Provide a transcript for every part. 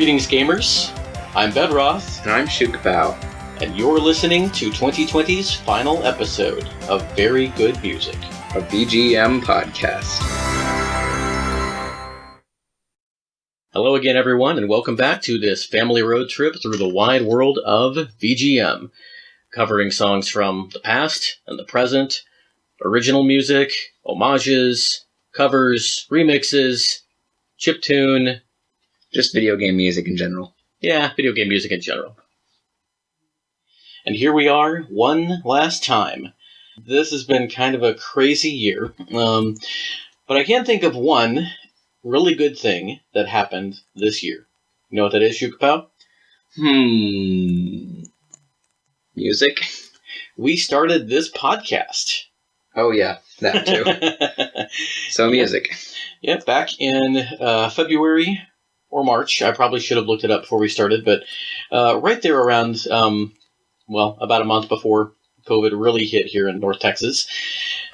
Greetings, gamers. I'm Bedroth. And I'm Shukapao. And you're listening to 2020's final episode of Very Good Music, a VGM podcast. Hello again, everyone, and welcome back to this family road trip through the wide world of VGM, covering songs from the past and the present, original music, homages, covers, remixes, chiptune, just video game music in general. Yeah, video game music in general. And here we are, one last time. This has been kind of a crazy year, but I can think of one really good thing that happened this year. You know what that is, Shukapao? Music? We started this podcast. Oh yeah, that too. So music. Yeah, back in February or March. I probably should have looked it up before we started, but right there around, about a month before COVID really hit here in North Texas,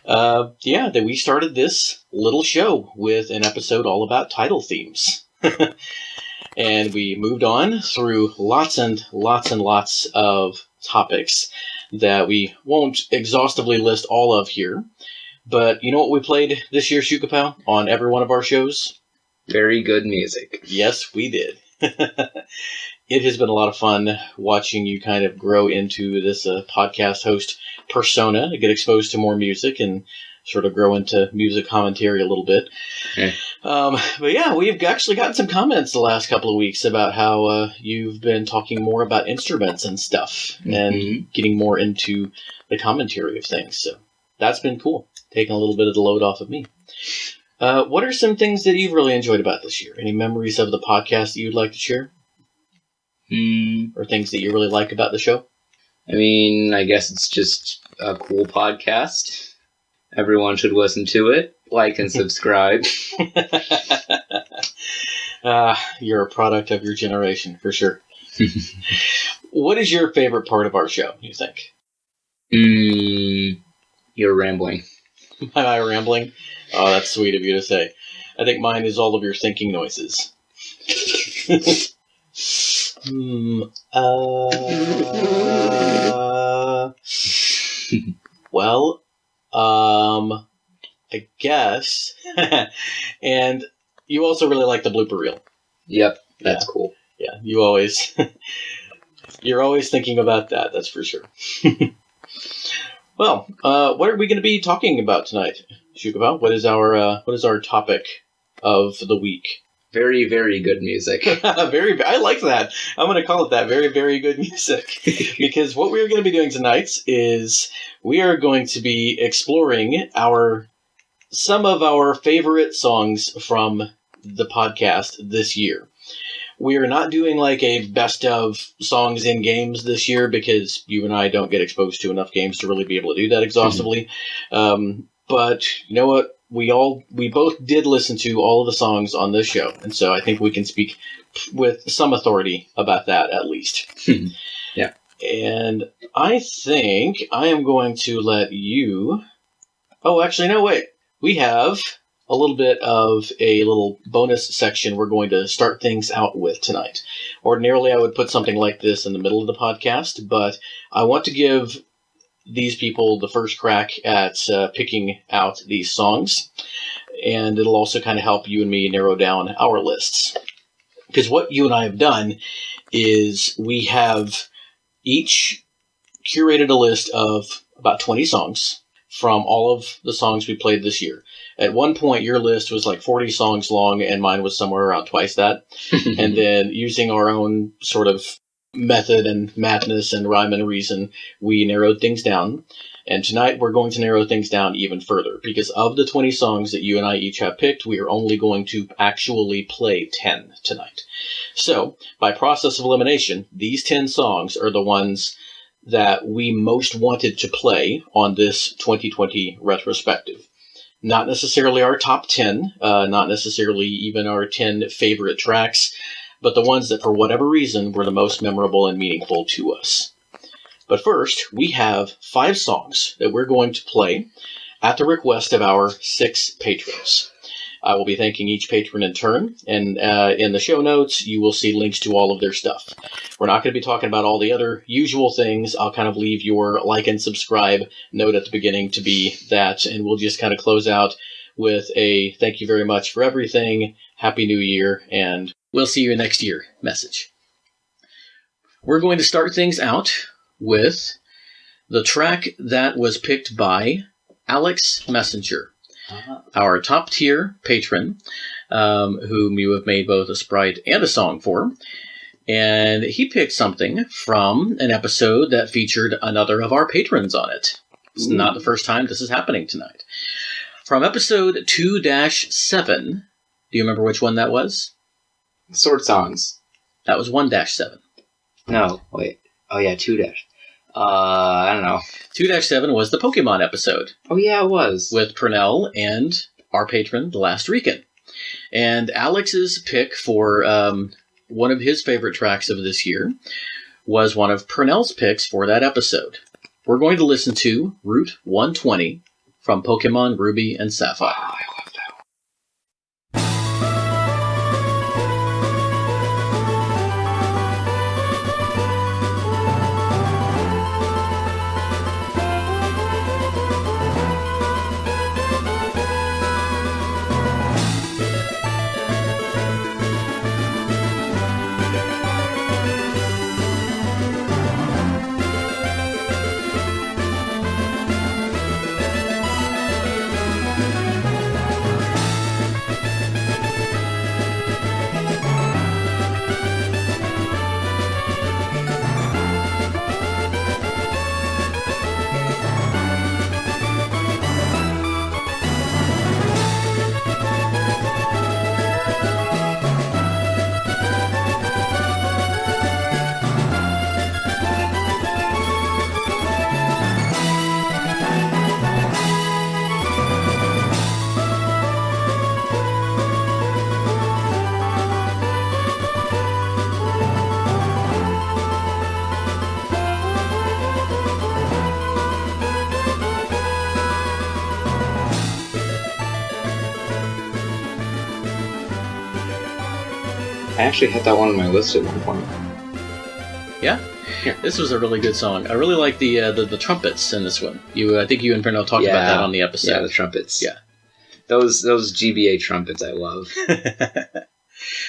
that we started this little show with an episode all about title themes. And we moved on through lots and lots of topics that we won't exhaustively list all of here. But you know what we played this year, Shukapao, on every one of our shows? Very good music. Yes, we did. It has been a lot of fun watching you kind of grow into this podcast host persona, get exposed to more music, and sort of grow into music commentary a little bit. Yeah. But yeah, we've actually gotten some comments the last couple of weeks about how you've been talking more about instruments and stuff, and getting more into the commentary of things. So that's been cool, taking a little bit of the load off of me. What are some things that you've really enjoyed about this year? Any memories of the podcast that you'd like to share? Or things that you really like about the show? I mean, I guess it's just a cool podcast. Everyone should listen to it, like and subscribe. You're a product of your generation, for sure. What is your favorite part of our show, you think? You're rambling. Am I rambling? Oh, that's sweet of you to say. I think mine is all of your thinking noises. I guess. And you also really like the blooper reel. Yep, that's cool. Yeah, you're always thinking about that, that's for sure. Well, what are we going to be talking about tonight, Shukapao? What is our topic of the week? Very, very good music. I like that. I'm going to call it that. Very, very good music. Because what we're going to be doing tonight is we are going to be exploring some of our favorite songs from the podcast this year. We are not doing like a best of songs in games this year because you and I don't get exposed to enough games to really be able to do that exhaustively. But you know what? We both did listen to all of the songs on this show, and so I think we can speak with some authority about that at least. Yeah. And I think I am going to let you... Oh, actually, no, wait. We have a little bit of a little bonus section we're going to start things out with tonight. Ordinarily, I would put something like this in the middle of the podcast, but I want to give these people the first crack at picking out these songs, and it'll also kind of help you and me narrow down our lists. Because what you and I have done is we have each curated a list of about 20 songs from all of the songs we played this year. At one point, your list was like 40 songs long, and mine was somewhere around twice that. And then using our own sort of method and madness and rhyme and reason, we narrowed things down. And tonight we're going to narrow things down even further, because of the 20 songs that you and I each have picked, we are only going to actually play 10 tonight. So, by process of elimination, these 10 songs are the ones that we most wanted to play on this 2020 retrospective. Not necessarily our top 10, not necessarily even our 10 favorite tracks, but the ones that, for whatever reason, were the most memorable and meaningful to us. But first, we have 5 songs that we're going to play at the request of our 6 patrons. I will be thanking each patron in turn, and in the show notes, you will see links to all of their stuff. We're not going to be talking about all the other usual things. I'll kind of leave your like and subscribe note at the beginning to be that, and we'll just kind of close out with a thank you very much for everything, Happy New Year, and we'll see you next year message. We're going to start things out with the track that was picked by Alex Messenger, our top tier patron, whom you have made both a sprite and a song for. And he picked something from an episode that featured another of our patrons on it. It's not the first time this is happening tonight. From episode 2-7, do you remember which one that was? Sword Songs. That was 1-7. No, wait. Oh yeah, 2-. I don't know. 2-7 was the Pokemon episode. Oh yeah, it was. With Purnell and our patron, the last Rican. And Alex's pick for one of his favorite tracks of this year was one of Purnell's picks for that episode. We're going to listen to Route 120 from Pokemon Ruby and Sapphire. Oh, I love that one. I actually had that one on my list at one point. Yeah? This was a really good song. I really like the trumpets in this one. I think you and Purnell talked about that on the episode. Yeah, the trumpets. Yeah. Those GBA trumpets I love.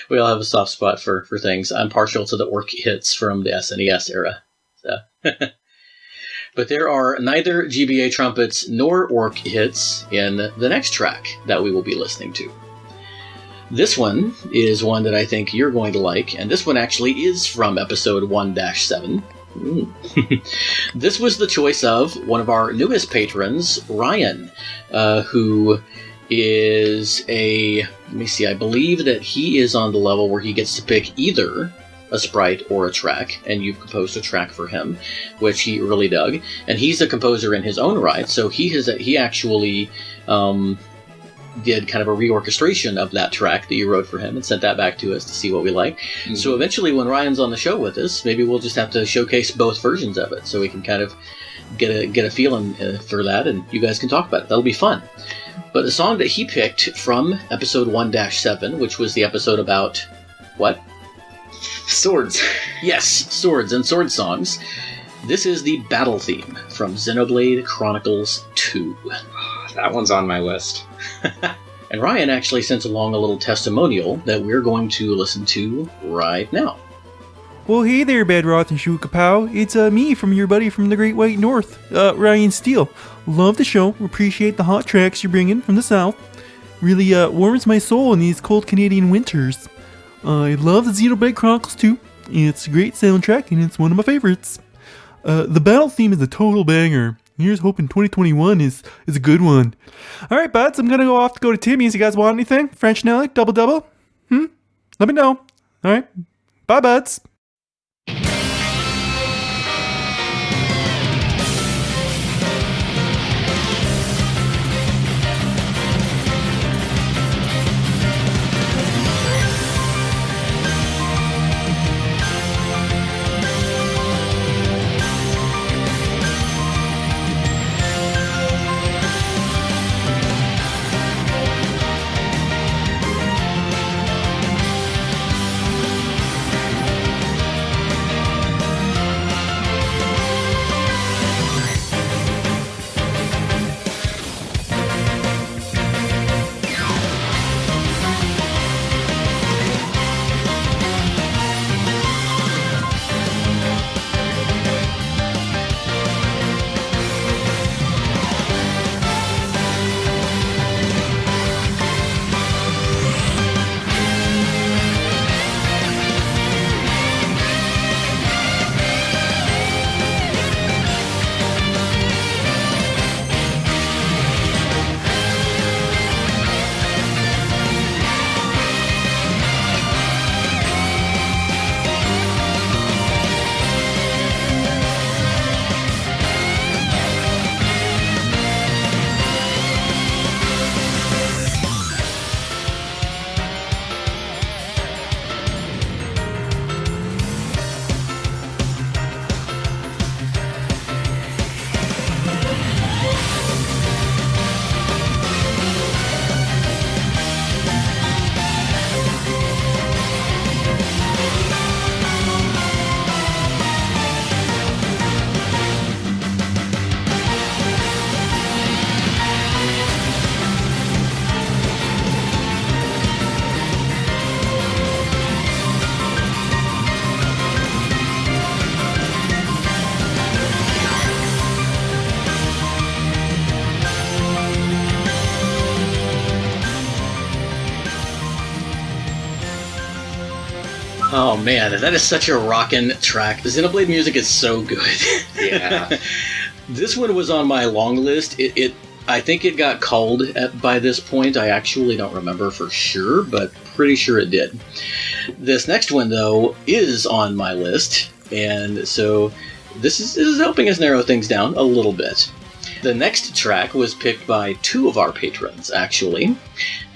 We all have a soft spot for things. I'm partial to the orc hits from the SNES era. So. But there are neither GBA trumpets nor orc hits in the next track that we will be listening to. This one is one that I think you're going to like, and this one actually is from episode 1-7. This was the choice of one of our newest patrons, Ryan, who is let me see, I believe that he is on the level where he gets to pick either a sprite or a track, and you've composed a track for him, which he really dug. And he's a composer in his own right, so he actually did kind of a reorchestration of that track that you wrote for him and sent that back to us to see what we like. Mm-hmm. So eventually when Ryan's on the show with us, maybe we'll just have to showcase both versions of it so we can kind of get a feeling for that, and you guys can talk about it. That'll be fun. But the song that he picked from episode 1-7, which was the episode about what? Swords. Yes, swords and sword songs. This is the battle theme from Xenoblade Chronicles 2. That one's on my list. And Ryan actually sent along a little testimonial that we're going to listen to right now. Well, hey there, Bedroth and Shukapow. It's me from your buddy from the Great White North, Ryan Steele. Love the show. Appreciate the hot tracks you're bringing from the South. Really warms my soul in these cold Canadian winters. I love the Xenoblade Chronicles 2. It's a great soundtrack, and it's one of my favorites. The battle theme is a total banger. Here's hoping 2021 is a good one. Alright, buds, I'm gonna go to Timmy's. You guys want anything? French Nelly? Double? Let me know. Alright. Bye, buds. Oh man, that is such a rockin' track. The Xenoblade music is so good. Yeah. This one was on my long list. I think it got culled by this point. I actually don't remember for sure, but pretty sure it did. This next one, though, is on my list, and so this is helping us narrow things down a little bit. The next track was picked by two of our patrons, actually,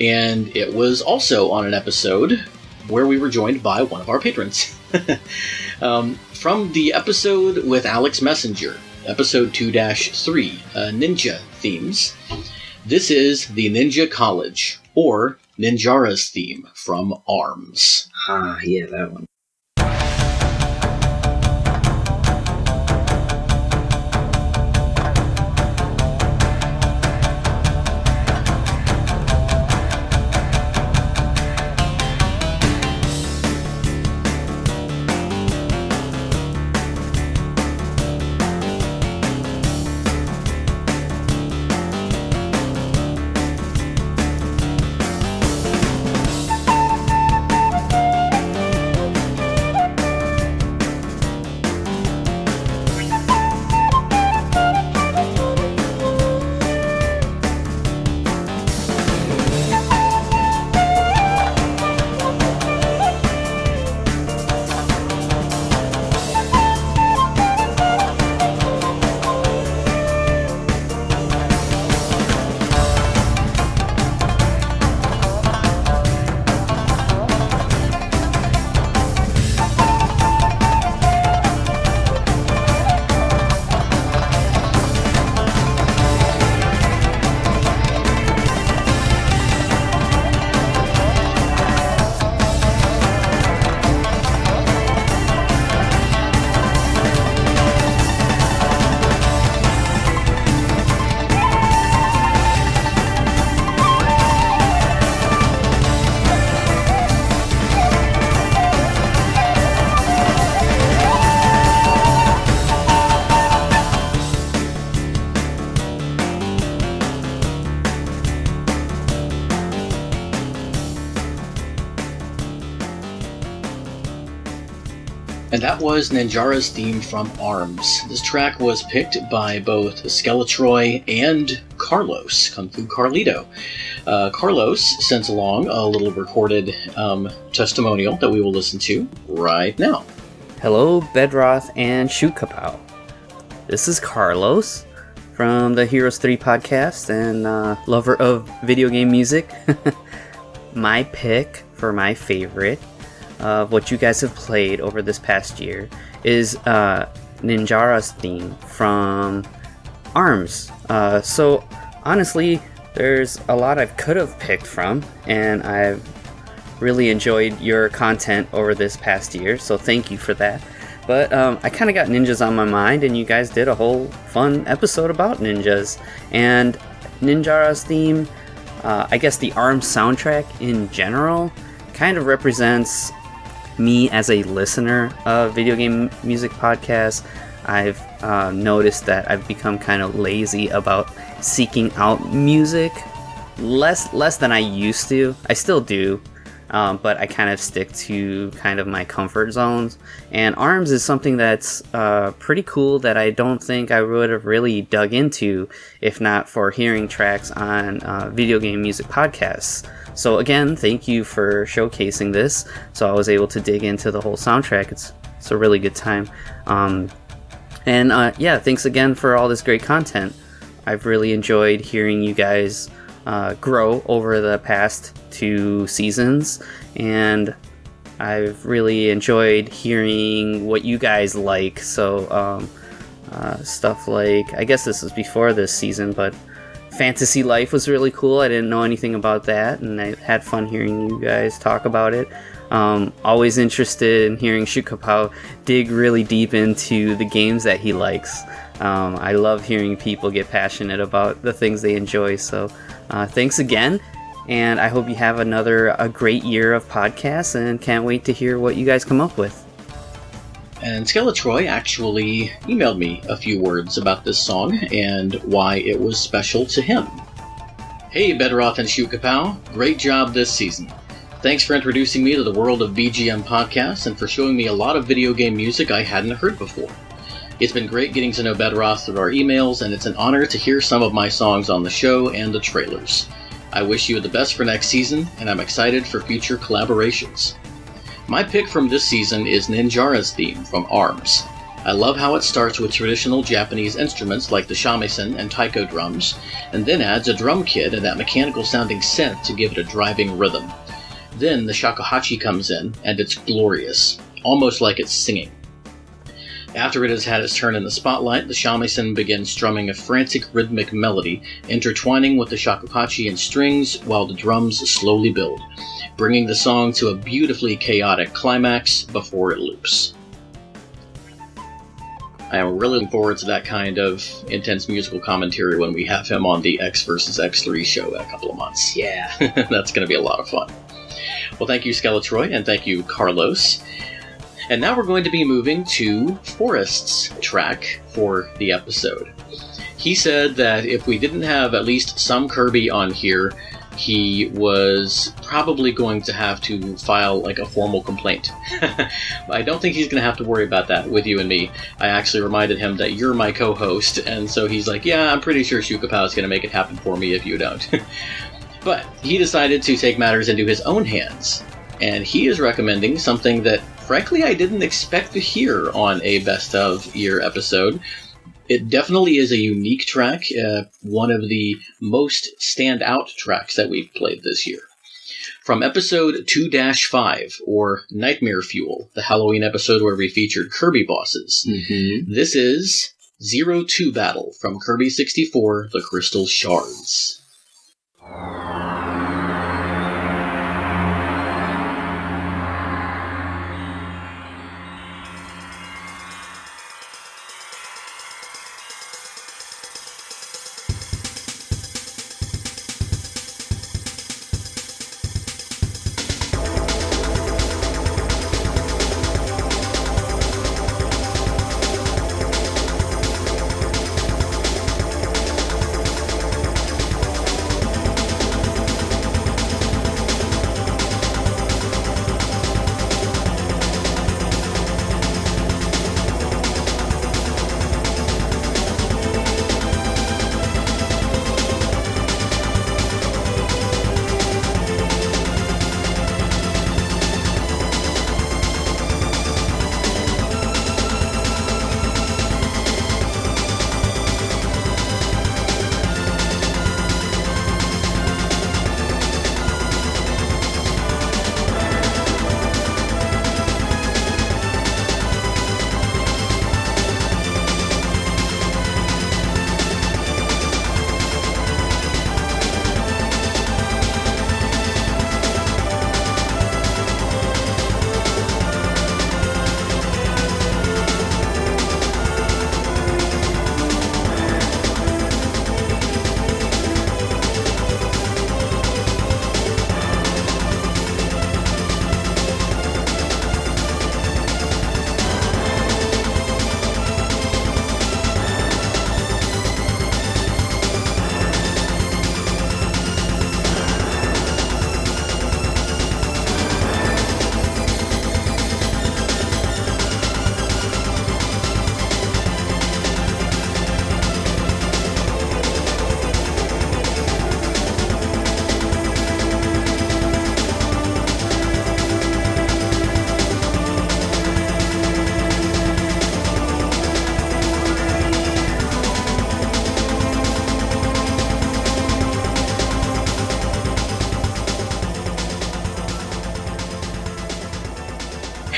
and it was also on an episode where we were joined by one of our patrons. From the episode with Alex Messenger, episode 2-3, Ninja themes. This is the Ninja College, or Ninjara's theme from ARMS. Ah, yeah, that one. And that was Ninjara's theme from ARMS. This track was picked by both Skeletroy and Carlos, Kung Fu Carlito. Carlos sent along a little recorded testimonial that we will listen to right now. Hello, Bedroth and Shoot Kapow. This is Carlos from the Heroes 3 podcast and lover of video game music. My pick for my favorite of what you guys have played over this past year is Ninjara's theme from ARMS. So honestly, there's a lot I could have picked from, and I've really enjoyed your content over this past year, so thank you for that. But I kind of got ninjas on my mind, and you guys did a whole fun episode about ninjas. And Ninjara's theme, I guess the ARMS soundtrack in general, kind of represents me as a listener of video game music podcasts. I've noticed that I've become kind of lazy about seeking out music, less than I used to. I still do, but I kind of stick to kind of my comfort zones. And ARMS is something that's pretty cool that I don't think I would have really dug into if not for hearing tracks on video game music podcasts. So again, thank you for showcasing this. So I was able to dig into the whole soundtrack. It's a really good time. Yeah, thanks again for all this great content. I've really enjoyed hearing you guys grow over the past 2 seasons, and I've really enjoyed hearing what you guys like. So stuff like, I guess this was before this season, but Fantasy Life was really cool. I didn't know anything about that, and I had fun hearing you guys talk about it. Always interested in hearing Shukapao dig really deep into the games that he likes. I love hearing people get passionate about the things they enjoy. So thanks again, and I hope you have a great year of podcasts, and can't wait to hear what you guys come up with. And Skeletroy actually emailed me a few words about this song and why it was special to him. Hey, Bedroth and Shukapao, great job this season. Thanks for introducing me to the world of BGM podcasts and for showing me a lot of video game music I hadn't heard before. It's been great getting to know Bedroth through our emails, and it's an honor to hear some of my songs on the show and the trailers. I wish you the best for next season, and I'm excited for future collaborations. My pick from this season is Ninjara's theme from ARMS. I love how it starts with traditional Japanese instruments like the shamisen and taiko drums, and then adds a drum kit and that mechanical-sounding synth to give it a driving rhythm. Then the shakuhachi comes in, and it's glorious, almost like it's singing. After it has had its turn in the spotlight, the shamisen begins strumming a frantic rhythmic melody, intertwining with the shakuhachi and strings while the drums slowly build, bringing the song to a beautifully chaotic climax before it loops. I am really looking forward to that kind of intense musical commentary when we have him on the X vs. X3 show in a couple of months. Yeah, that's going to be a lot of fun. Well, thank you, Skeletroy, and thank you, Carlos. And now we're going to be moving to Forrest's track for the episode. He said that if we didn't have at least some Kirby on here, he was probably going to have to file like a formal complaint. I don't think he's going to have to worry about that with you and me. I actually reminded him that you're my co-host, and so he's like, yeah, I'm pretty sure Shukapao is going to make it happen for me if you don't. But he decided to take matters into his own hands, and he is recommending something that, frankly, I didn't expect to hear on a Best of Year episode. It definitely is a unique track, one of the most stand-out tracks that we've played this year. From episode 2-5, or Nightmare Fuel, the Halloween episode where we featured Kirby bosses, This is 02 Battle from Kirby 64, The Crystal Shards.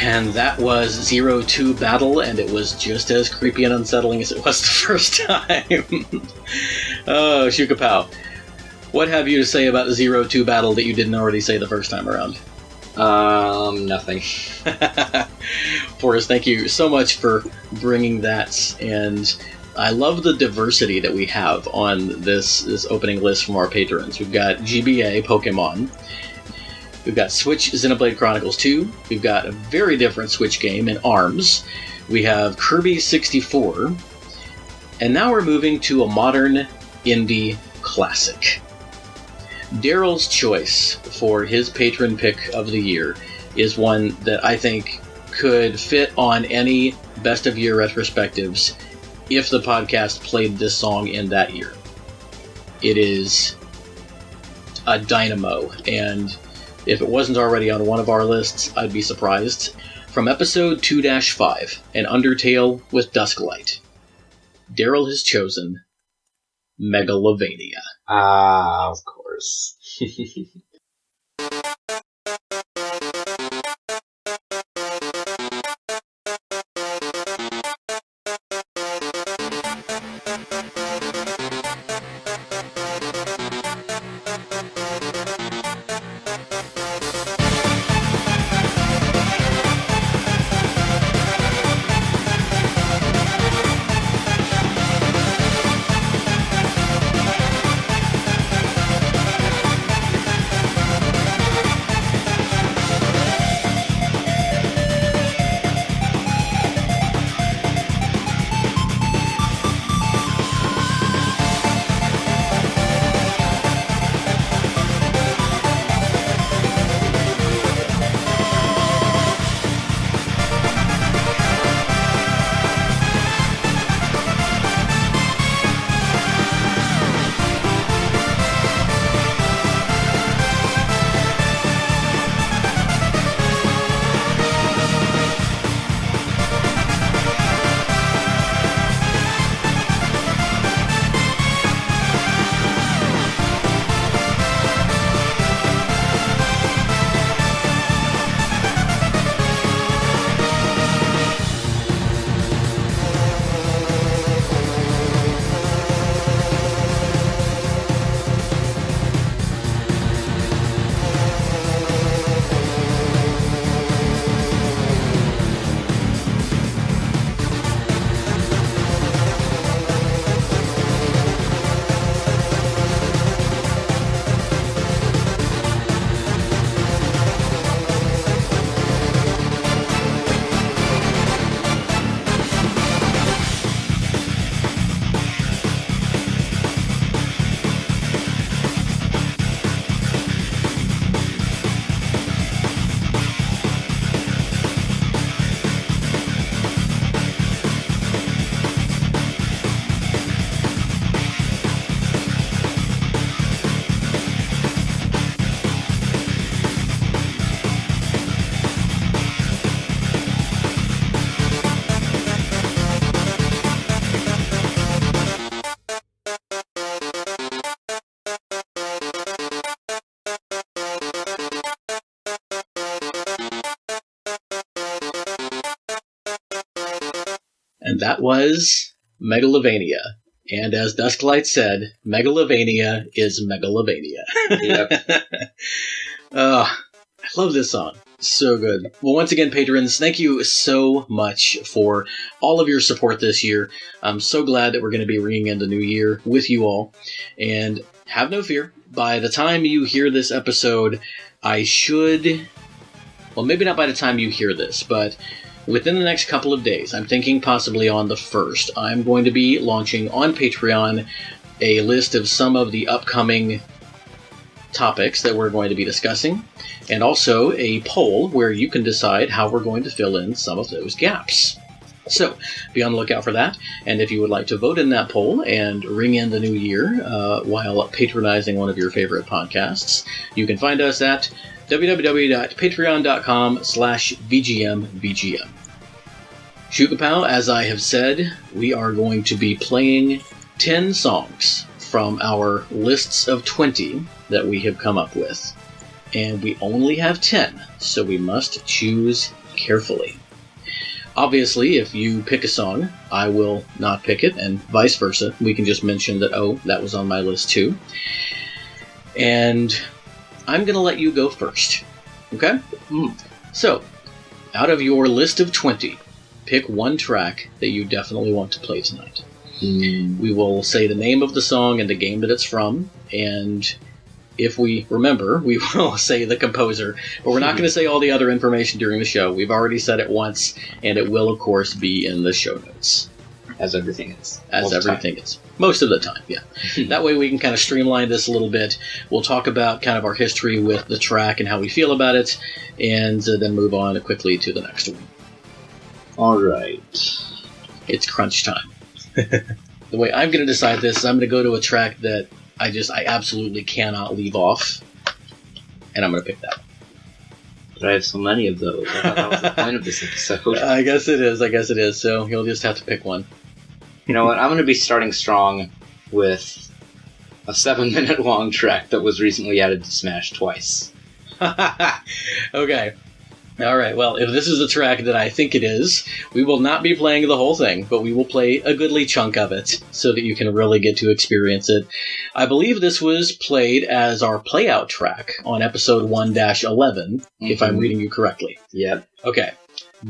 And that was 02 Battle, and it was just as creepy and unsettling as it was the first time. Oh, Shukapao, what have you to say about the 02 Battle that you didn't already say the first time around? Nothing. Forrest, thank you so much for bringing that, and I love the diversity that we have on this opening list from our patrons. We've got GBA Pokemon, we've got Switch Xenoblade Chronicles 2, we've got a very different Switch game in ARMS, we have Kirby 64, and now we're moving to a modern indie classic. Daryl's choice for his patron pick of the year is one that I think could fit on any best of year retrospectives if the podcast played this song in that year. It is a dynamo, and if it wasn't already on one of our lists, I'd be surprised. From episode 2-5, An Undertale with Dusklight, Daryl has chosen Megalovania. Ah, of course. And that was Megalovania. And as Dusklight said, Megalovania is Megalovania. Yep. I love this song. So good. Well, once again, patrons, thank you so much for all of your support this year. I'm so glad that we're going to be ringing in the new year with you all. And have no fear. By the time you hear this episode, I should... Well, maybe not by the time you hear this, but within the next couple of days, I'm thinking possibly on the 1st, I'm going to be launching on Patreon a list of some of the upcoming topics that we're going to be discussing, and also a poll where you can decide how we're going to fill in some of those gaps. So, be on the lookout for that, and if you would like to vote in that poll and ring in the new year while patronizing one of your favorite podcasts, you can find us at www.patreon.com/VGMVGM. Shukapau, as I have said, we are going to be playing 10 songs from our lists of 20 that we have come up with. And we only have 10, so we must choose carefully. Obviously, if you pick a song, I will not pick it, and vice versa. We can just mention that, oh, that was on my list too. And I'm going to let you go first. Okay? So, out of your list of 20, pick one track that you definitely want to play tonight. We will say the name of the song and the game that it's from, and if we remember, we will say the composer, but we're not going to say all the other information during the show. We've already said it once, and it will, of course, be in the show notes. As everything is. As everything is. Most of the time, yeah. That way we can kind of streamline this a little bit. We'll talk about kind of our history with the track and how we feel about it, and then move on quickly to the next one. Alright. It's crunch time. The way I'm going to decide this is I'm going to go to a track that I absolutely cannot leave off, and I'm going to pick that one. But I have so many of those. I thought that was the point of this episode. I guess it is. So you'll just have to pick one. You know what? I'm going to be starting strong with a 7-minute long track that was recently added to Smash twice. Okay. Alright, well, if this is the track that I think it is, we will not be playing the whole thing, but we will play a goodly chunk of it, so that you can really get to experience it. I believe this was played as our playout track on episode 1-11, if I'm reading you correctly. Yep. Okay,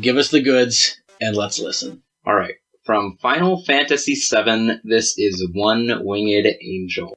give us the goods, and let's listen. Alright, from Final Fantasy VII, this is One Winged Angel.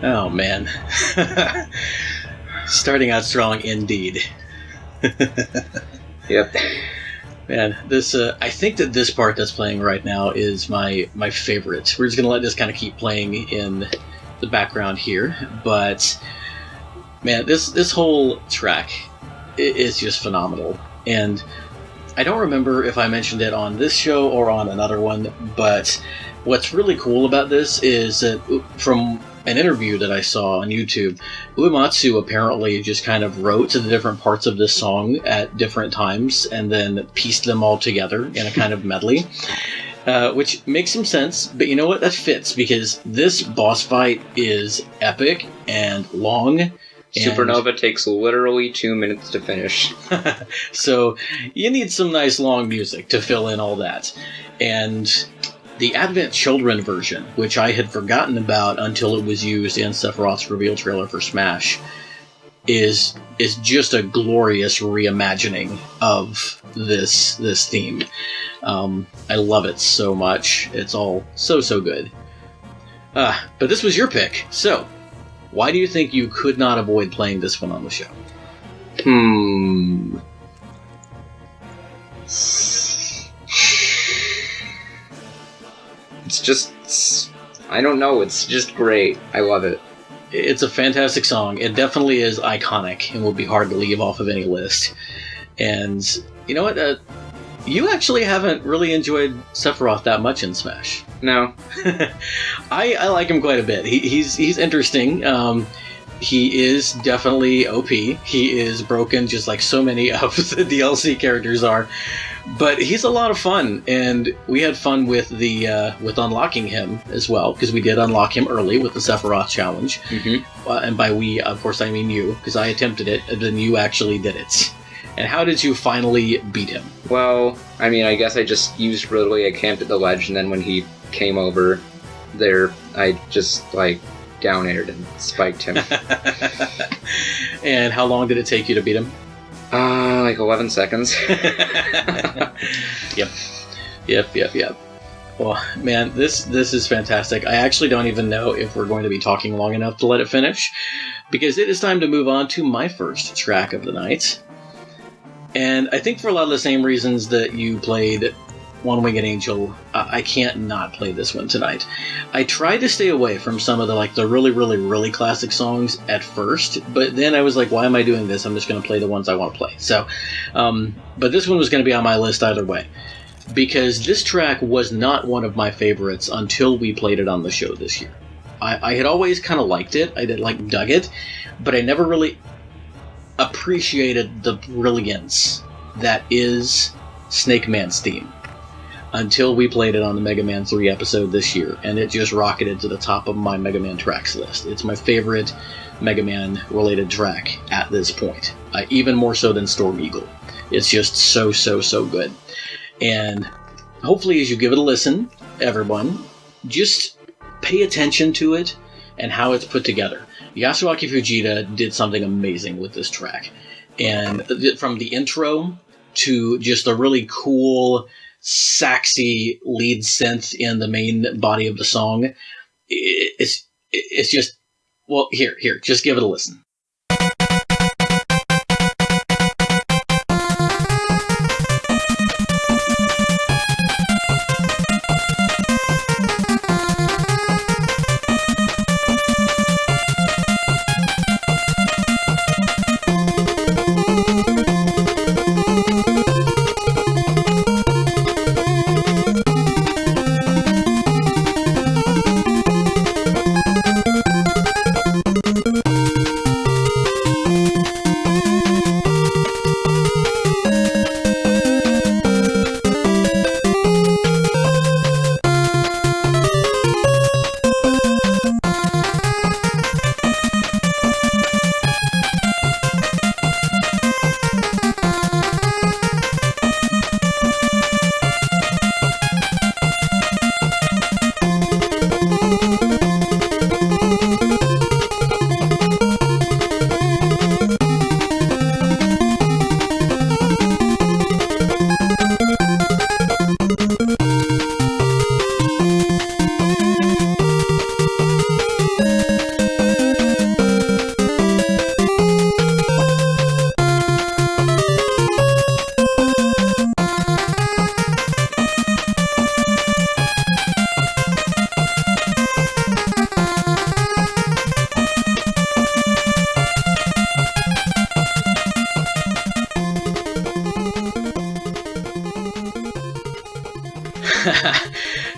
Oh, man. Starting out strong indeed. Yep. Man, this I think that this part that's playing right now is my favorite. We're just gonna let this kind of keep playing in the background here, but man, this whole track is just phenomenal. And I don't remember if I mentioned it on this show or on another one, but what's really cool about this is that from an interview that I saw on YouTube, Uematsu apparently just kind of wrote the different parts of this song at different times and then pieced them all together in a kind of medley, which makes some sense. But you know what? That fits, because this boss fight is epic and long. Supernova takes literally 2 minutes to finish. So you need some nice long music to fill in all that. And the Advent Children version, which I had forgotten about until it was used in Sephiroth's reveal trailer for Smash, is just a glorious reimagining of this theme. I love it so much. It's all so good. But this was your pick, so why do you think you could not avoid playing this one on the show? It's just, I don't know, it's just great. I love it. It's a fantastic song. It definitely is iconic and will be hard to leave off of any list. And you know what? You actually haven't really enjoyed Sephiroth that much in Smash. No. I like him quite a bit. He's interesting. He is definitely OP. He is broken just like so many of the DLC characters are. But he's a lot of fun, and we had fun with with unlocking him as well, because we did unlock him early with the Sephiroth challenge. Mm-hmm. And by we, of course, I mean you, because I attempted it, and then you actually did it. And how did you finally beat him? Well, I mean, I guess I just used literally, I camped at the ledge, and then when he came over there, I just, down aired and spiked him. And how long did it take you to beat him? 11 seconds. Yep. Well, man, this is fantastic. I actually don't even know if we're going to be talking long enough to let it finish, because it is time to move on to my first track of the night. And I think for a lot of the same reasons that you played One Winged Angel, I can't not play this one tonight. I tried to stay away from some of the really classic songs at first, but then I was like, why am I doing this? I'm just going to play the ones I want to play. So, but this one was going to be on my list either way, because this track was not one of my favorites until we played it on the show this year. I had always kind of liked it. I did dug it, but I never really appreciated the brilliance that is Snake Man's theme until we played it on the Mega Man 3 episode this year, and it just rocketed to the top of my Mega Man tracks list. It's my favorite Mega Man related track at this point, even more so than Storm Eagle. It's just so good. And hopefully as you give it a listen, everyone, just pay attention to it and how it's put together. Yasuaki Fujita did something amazing with this track. And from the intro to just a really cool, saxy lead synth in the main body of the song, it's just, well, here, just give it a listen.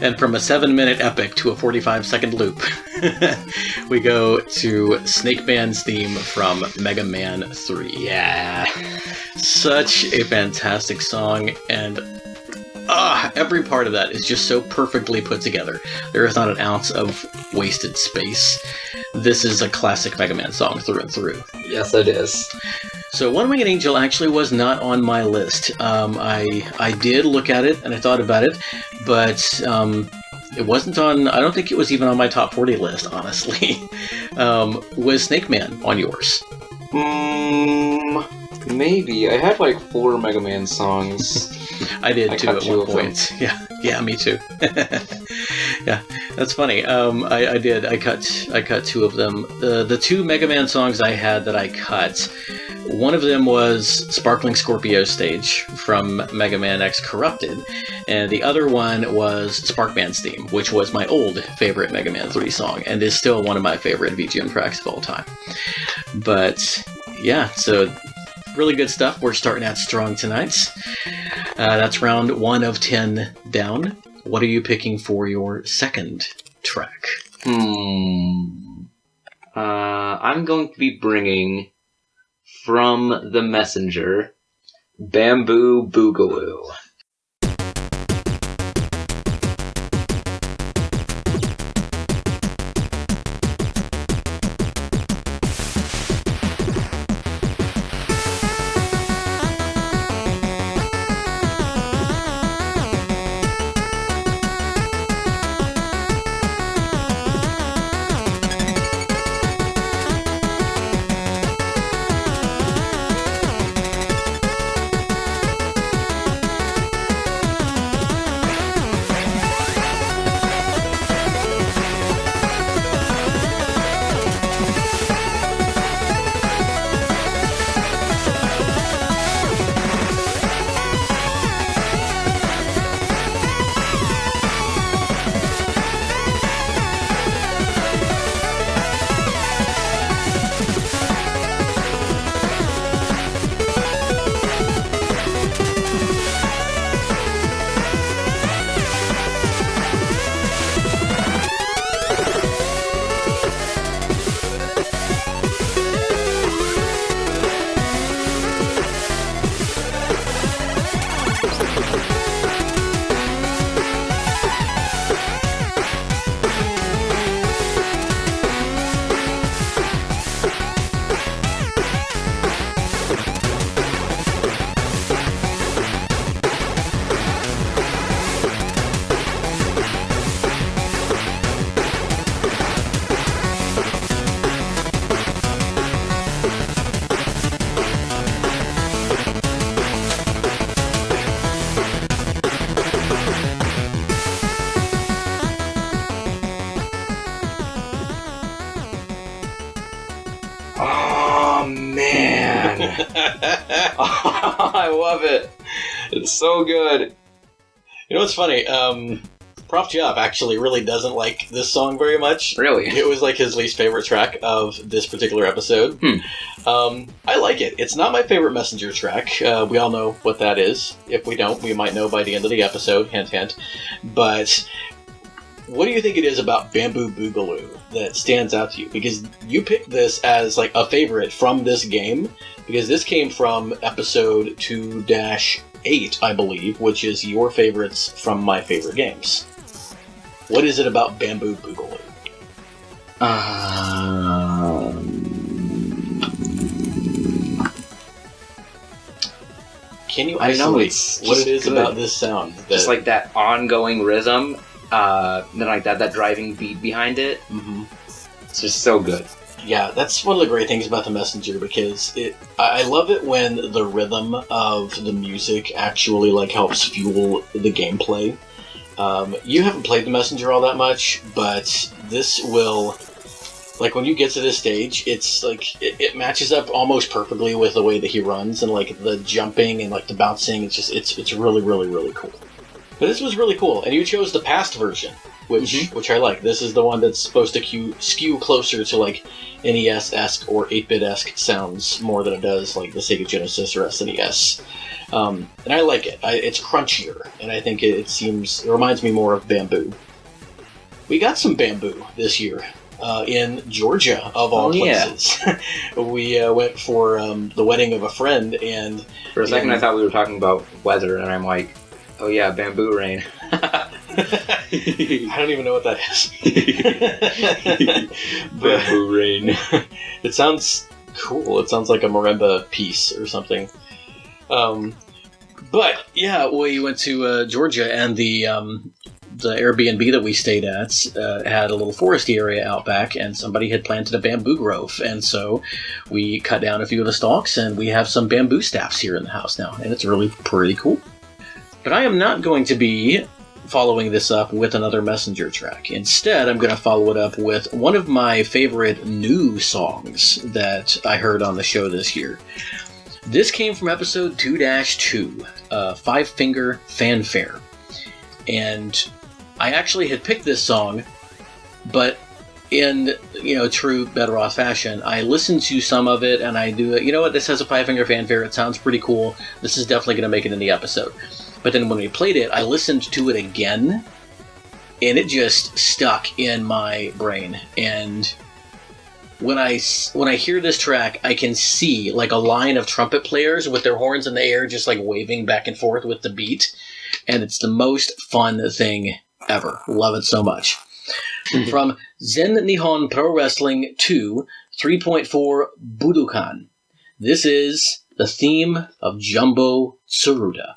And from a 7-minute epic to a 45-second loop, we go to Snake Man's theme from Mega Man 3. Yeah. Such a fantastic song, and every part of that is just so perfectly put together. There is not an ounce of wasted space. This is a classic Mega Man song through and through. Yes, it is. So One Winged Angel actually was not on my list. I did look at it and I thought about it, but it wasn't on. I don't think it was even on my top 40 list, honestly. Was Snake Man on yours? Maybe. I had like 4 Mega Man songs. I did too at one point. Yeah, me too. Yeah, that's funny. I did. I cut 2 of them. The 2 Mega Man songs I had that I cut. One of them was Sparkling Scorpio Stage from Mega Man X Corrupted, and the other one was Sparkman's theme, which was my old favorite Mega Man 3 song, and is still one of my favorite VGM tracks of all time. But yeah, so really good stuff. We're starting out strong tonight. That's round 1 of 10 down. What are you picking for your second track? I'm going to be bringing from The Messenger, Bamboo Boogaloo. I love it. It's so good. You know what's funny? Prof Job actually really doesn't like this song very much. Really? It was like his least favorite track of this particular episode. I like it. It's not my favorite Messenger track. We all know what that is. If we don't, we might know by the end of the episode. Hint, hint. But what do you think it is about Bamboo Boogaloo that stands out to you? Because you picked this as like a favorite from this game, because this came from episode 2-8, I believe, which is your favorites from my favorite games. What is it about Bamboo Boogaloo? Can you isolate what it is about this sound? Just like that ongoing rhythm, then like that driving beat behind it. Mm-hmm. It's just so good. Yeah, that's one of the great things about the Messenger, because I love it when the rhythm of the music actually like helps fuel the gameplay. You haven't played the Messenger all that much, but this will, like when you get to this stage, it's like it matches up almost perfectly with the way that he runs and like the jumping and like the bouncing. It's really, really, really cool. But this was really cool, and you chose the past version, which I like. This is the one that's supposed to skew closer to like NES-esque or 8-bit-esque sounds more than it does like the Sega Genesis or SNES. And I like it. It's crunchier, and I think it reminds me more of Bamboo. We got some Bamboo this year. in Georgia, of all places. We went for the wedding of a friend, and for a second I thought we were talking about weather, and I'm like, oh yeah, bamboo rain. I don't even know what that is. Bamboo rain. It sounds cool. It sounds like a marimba piece or something. But yeah, we went to Georgia, and the Airbnb that we stayed at had a little foresty area out back, and somebody had planted a bamboo grove, and so we cut down a few of the stalks, and we have some bamboo staffs here in the house now, and it's really pretty cool. But I am not going to be following this up with another messenger track. Instead, I'm going to follow it up with one of my favorite new songs that I heard on the show this year. This came from episode 2-2, Five Finger Fanfare. And I actually had picked this song, but in, true Bedroth fashion, I listened to some of it and I do it. You know what? This has a Five Finger Fanfare. It sounds pretty cool. This is definitely going to make it in the episode. But then when we played it, I listened to it again, and it just stuck in my brain. And when I hear this track, I can see like a line of trumpet players with their horns in the air, just like waving back and forth with the beat. And it's the most fun thing ever. Love it so much. From Zen Nihon Pro Wrestling 2, 3.4 Budoukan. This is the theme of Jumbo Tsuruta.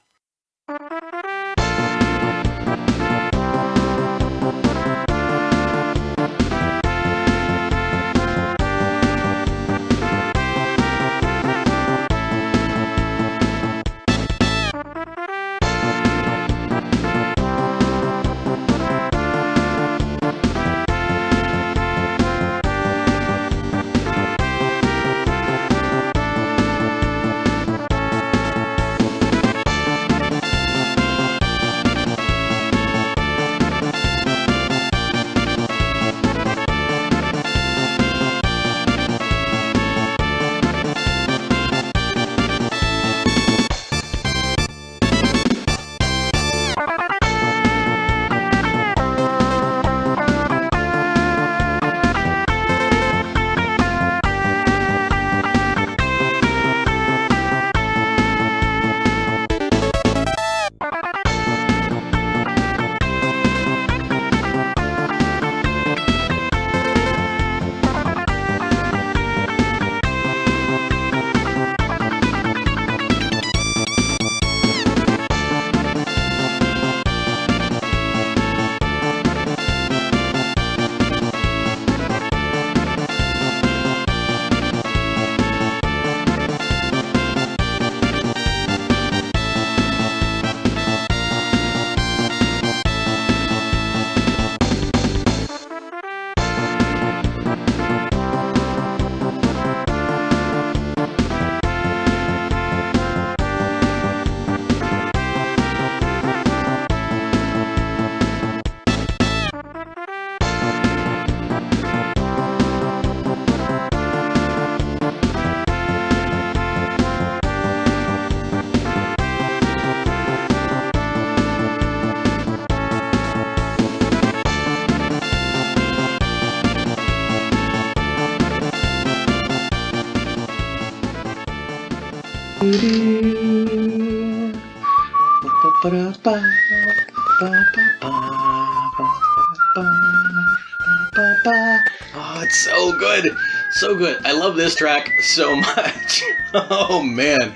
Oh, it's so good. So good. I love this track so much. Oh, man.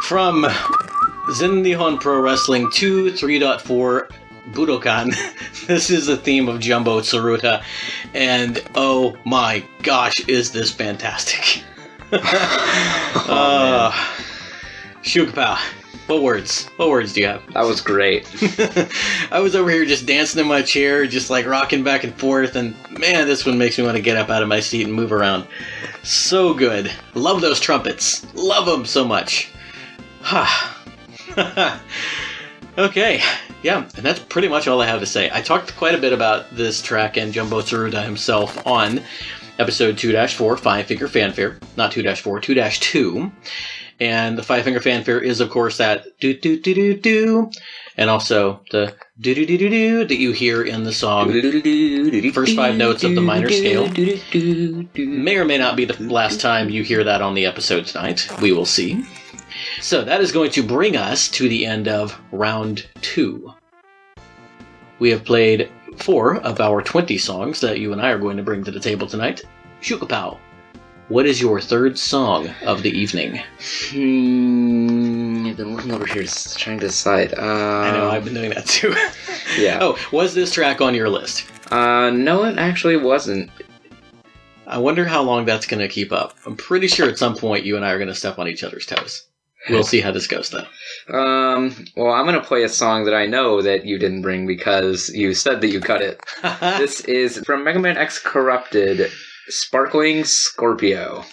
From Zen Nihon Pro Wrestling 2, 3.4 Budoukan. This is the theme of Jumbo Tsuruta. And oh my gosh, is this fantastic. Shukapao. What words do you have? That was great. I was over here just dancing in my chair, just like rocking back and forth, and man, this one makes me want to get up out of my seat and move around. So good. Love those trumpets. Love them so much. Okay. Yeah, and that's pretty much all I have to say. I talked quite a bit about this track and Jumbo Tsuruta himself on episode 2-4, Five Finger Fanfare. Not 2-4, 2-2. And the five-finger fanfare is, of course, that do-do-do-do-do, and also the do-do-do-do-do that you hear in the song. First 5 notes of the minor scale. May or may not be the last time you hear that on the episode tonight. We will see. So that is going to bring us to the end of round 2. We have played 4 of our 20 songs that you and I are going to bring to the table tonight. Shukapao, what is your third song of the evening? I've been looking over here trying to decide. I know, I've been doing that too. Yeah. Oh, was this track on your list? No, it actually wasn't. I wonder how long that's going to keep up. I'm pretty sure at some point you and I are going to step on each other's toes. We'll see how this goes, though. Well, I'm going to play a song that I know that you didn't bring because you said that you cut it. This is from Mega Man X Corrupted, Sparkling Scorpio.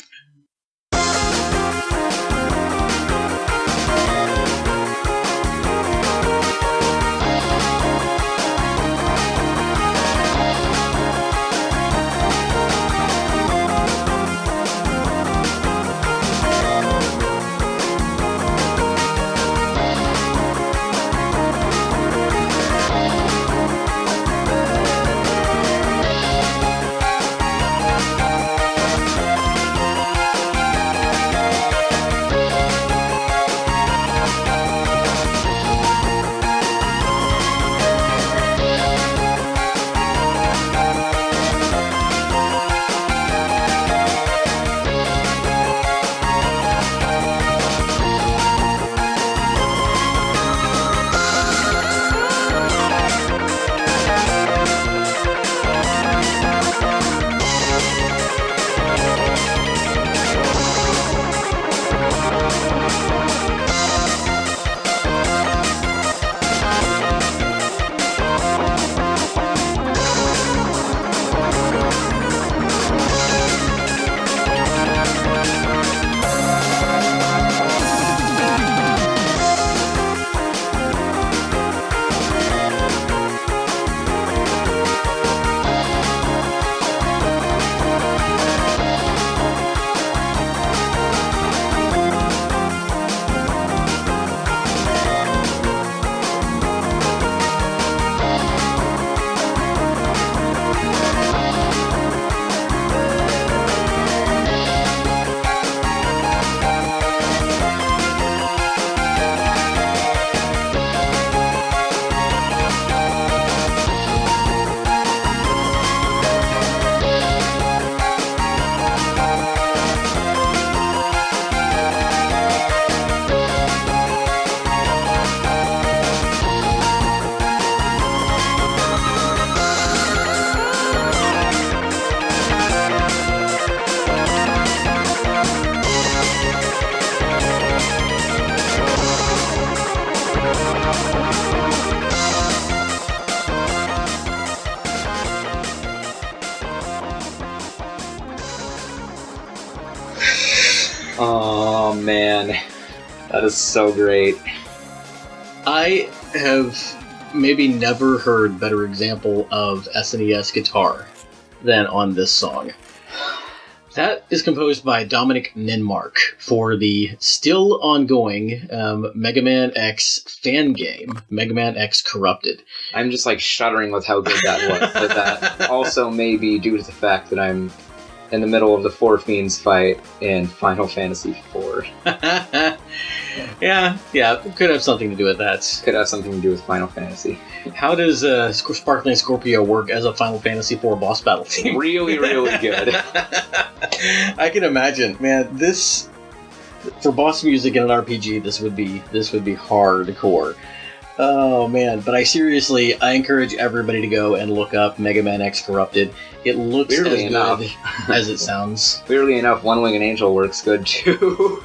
Oh, man. That is so great. I have maybe never heard better example of SNES guitar than on this song. That is composed by Dominic Ninmark for the still ongoing Mega Man X fan game, Mega Man X Corrupted. I'm just like shuddering with how good that was, but that also may be due to the fact that I'm in the middle of the Four Fiends fight in Final Fantasy IV. Yeah, could have something to do with that. Could have something to do with Final Fantasy. How does Sparkling Scorpio work as a Final Fantasy IV boss battle team? Really, really good. I can imagine, man. This for boss music in an RPG, this would be hardcore. Oh man! But I encourage everybody to go and look up Mega Man X Corrupted. It looks Weirdly as enough. good as it sounds. Weirdly enough, One Winged Angel works good too.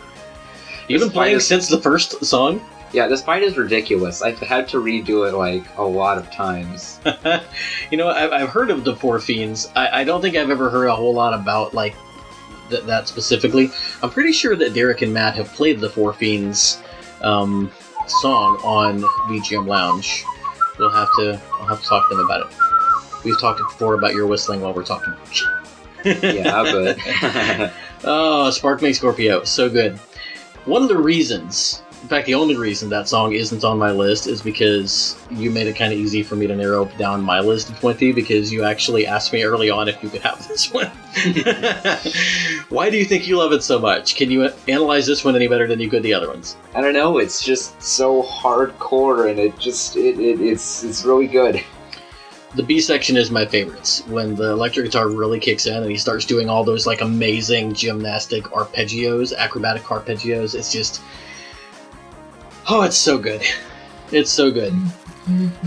You've been playing since the first song? Yeah, this fight is ridiculous. I've had to redo it like a lot of times. You know, I've heard of the Four Fiends. I don't think I've ever heard a whole lot about like that specifically. I'm pretty sure that Derek and Matt have played the Four Fiends song on VGM Lounge. I'll have to talk to them about it. We've talked before about your whistling while we're talking. Yeah, but Oh, Sparkling Scorpio, so good. One of the reasons, in fact, the only reason that song isn't on my list is because you made it kind of easy for me to narrow down my list of 20 because you actually asked me early on if you could have this one. Why do you think you love it so much? Can you analyze this one any better than you could the other ones? I don't know, it's just so hardcore and it's really good. The B section is my favorites. When the electric guitar really kicks in and he starts doing all those like amazing gymnastic arpeggios, acrobatic arpeggios, it's just... Oh, it's so good. It's so good.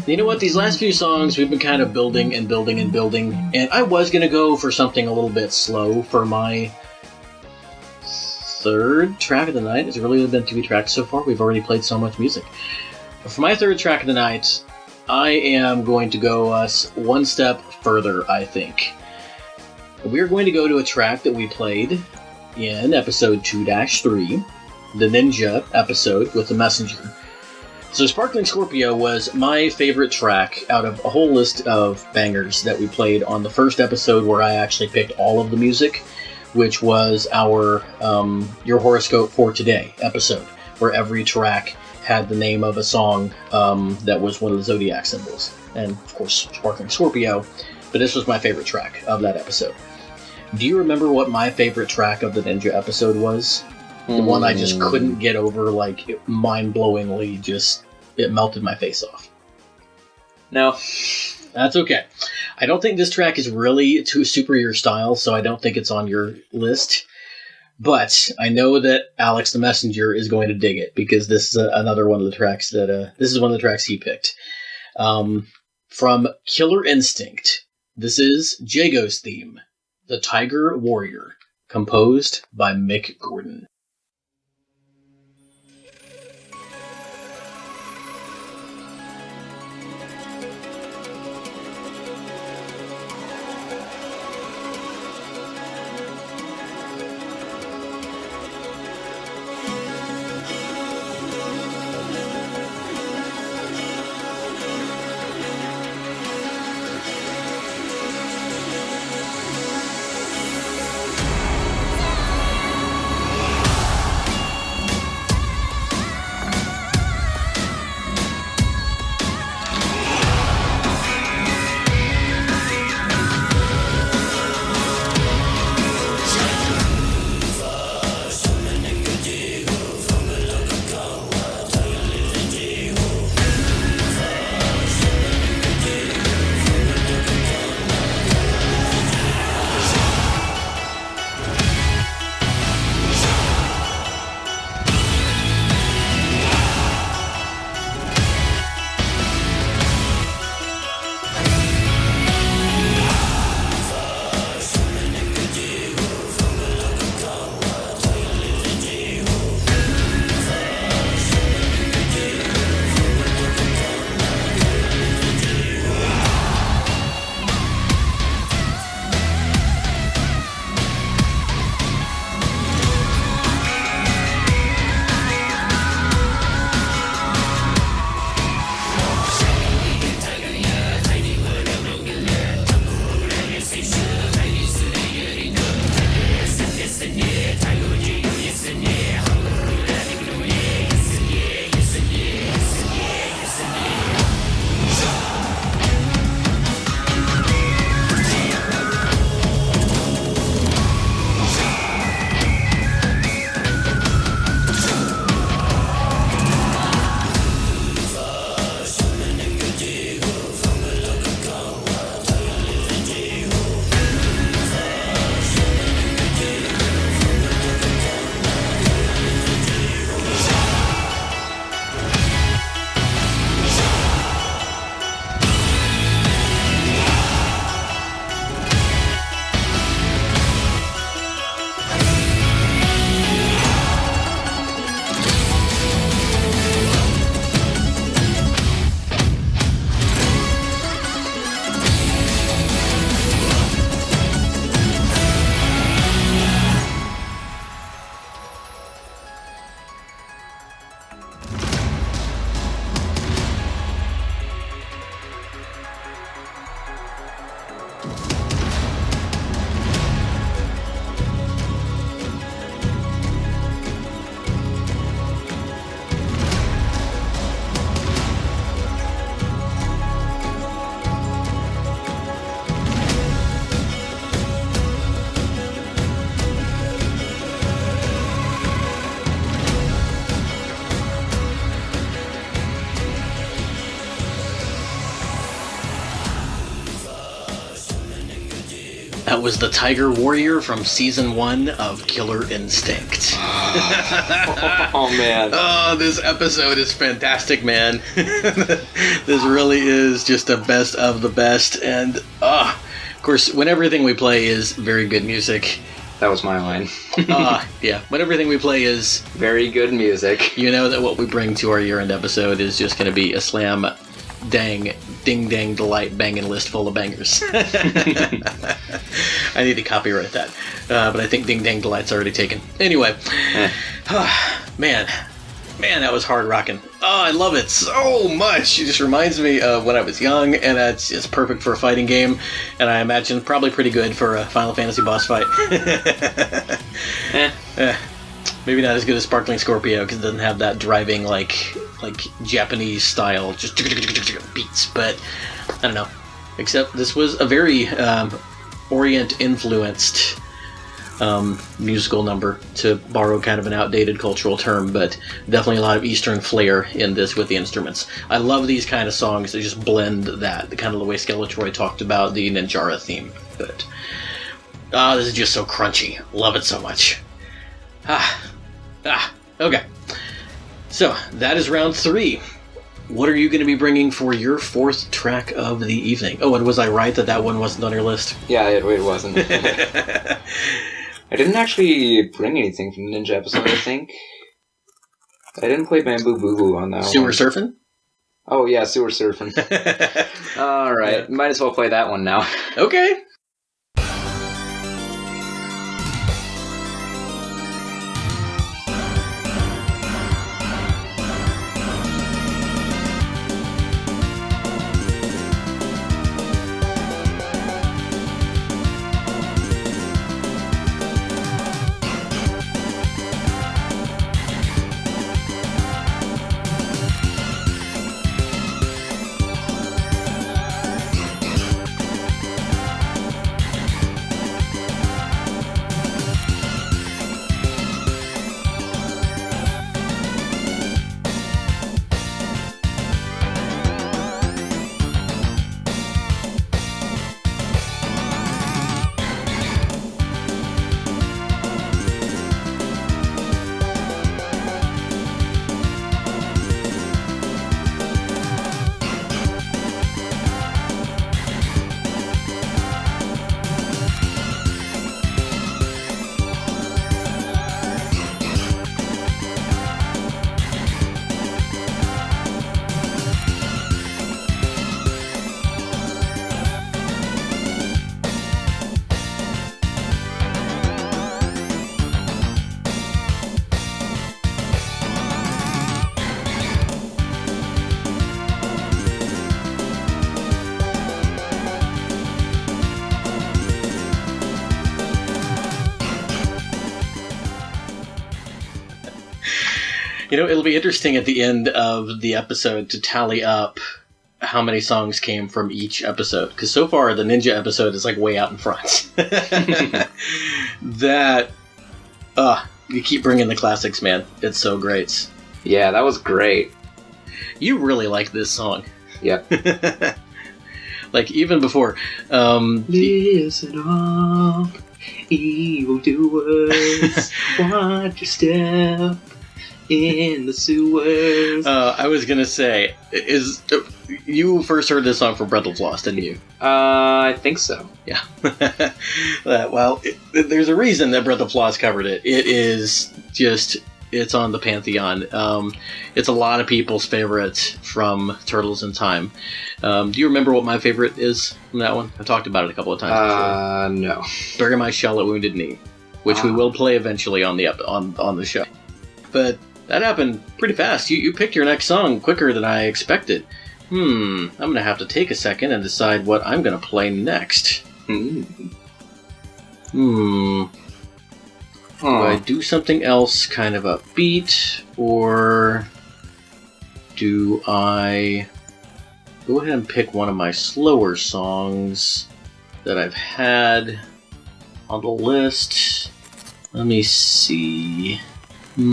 You know what? These last few songs, we've been kind of building and building and building, and I was going to go for something a little bit slow for my third track of the night. It's really only been 3 tracks so far. We've already played so much music. But for my third track of the night, I am going to go us one step further, I think. We're going to go to a track that we played in episode 2-3, the Ninja episode with the Messenger. So Sparkling Scorpio was my favorite track out of a whole list of bangers that we played on the first episode where I actually picked all of the music, which was our Your Horoscope for Today episode, where every track had the name of a song that was one of the zodiac symbols. And, of course, Sparkling Scorpio. But this was my favorite track of that episode. Do you remember what my favorite track of the Ninja episode was? The one I just couldn't get over, like, mind-blowingly, just, it melted my face off. No. That's okay. I don't think this track is really too super your style, so I don't think it's on your list. But I know that Alex the Messenger is going to dig it, because this is another one of the tracks that, this is one of the tracks he picked. From Killer Instinct, this is Jago's theme, The Tiger Warrior, composed by Mick Gordon. That was the Tiger Warrior from Season 1 of Killer Instinct. Oh, man. Oh, this episode is fantastic, man. This really is just the best of the best. And, of course, when everything we play is very good music. That was my line. Yeah. When everything we play is very good music, you know that what we bring to our year-end episode is just going to be a slam dang, ding dang delight banging list full of bangers. I need to copyright that. But I think ding dang delight's already taken. Anyway. Man, that was hard rocking. Oh, I love it so much. It just reminds me of when I was young, and it's perfect for a fighting game, and I imagine probably pretty good for a Final Fantasy boss fight. Maybe not as good as Sparkling Scorpio, because it doesn't have that driving, like Japanese style, just beats, but I don't know. Except this was a very Orient-influenced musical number, to borrow kind of an outdated cultural term, but definitely a lot of Eastern flair in this with the instruments. I love these kind of songs that just blend that, the kind of the way Skeletroy talked about the Ninjara theme. But this is just so crunchy. Love it so much. Okay. So, that is round 3. What are you going to be bringing for your 4th track of the evening? Oh, and was I right that one wasn't on your list? Yeah, it wasn't. I didn't actually bring anything from the Ninja episode, I think. I didn't play Bamboo Boogaloo on that Sewer one. Surfing? Oh, yeah, Sewer Surfing. Alright, might as well play that one now. Okay. You know, it'll be interesting at the end of the episode to tally up how many songs came from each episode. Because so far, the Ninja episode is like way out in front. You keep bringing the classics, man. It's so great. Yeah, that was great. You really like this song. Yep. Like, even before. Listen up, evildoers. Watch your step in the sewers. I was gonna say, you first heard this song from Breath of Lost, didn't you? I think so. Yeah. There's a reason that Breath of Lost covered it. It is just, it's on the Pantheon. It's a lot of people's favorite from Turtles in Time. Do you remember what my favorite is from that one? I talked about it a couple of times before. No. Bury My Shell at Wounded Knee, which we will play eventually on the show. But that happened pretty fast. You picked your next song quicker than I expected. I'm going to have to take a second and decide what I'm going to play next. Do I do something else kind of upbeat, or do I go ahead and pick one of my slower songs that I've had on the list? Let me see. Yeah,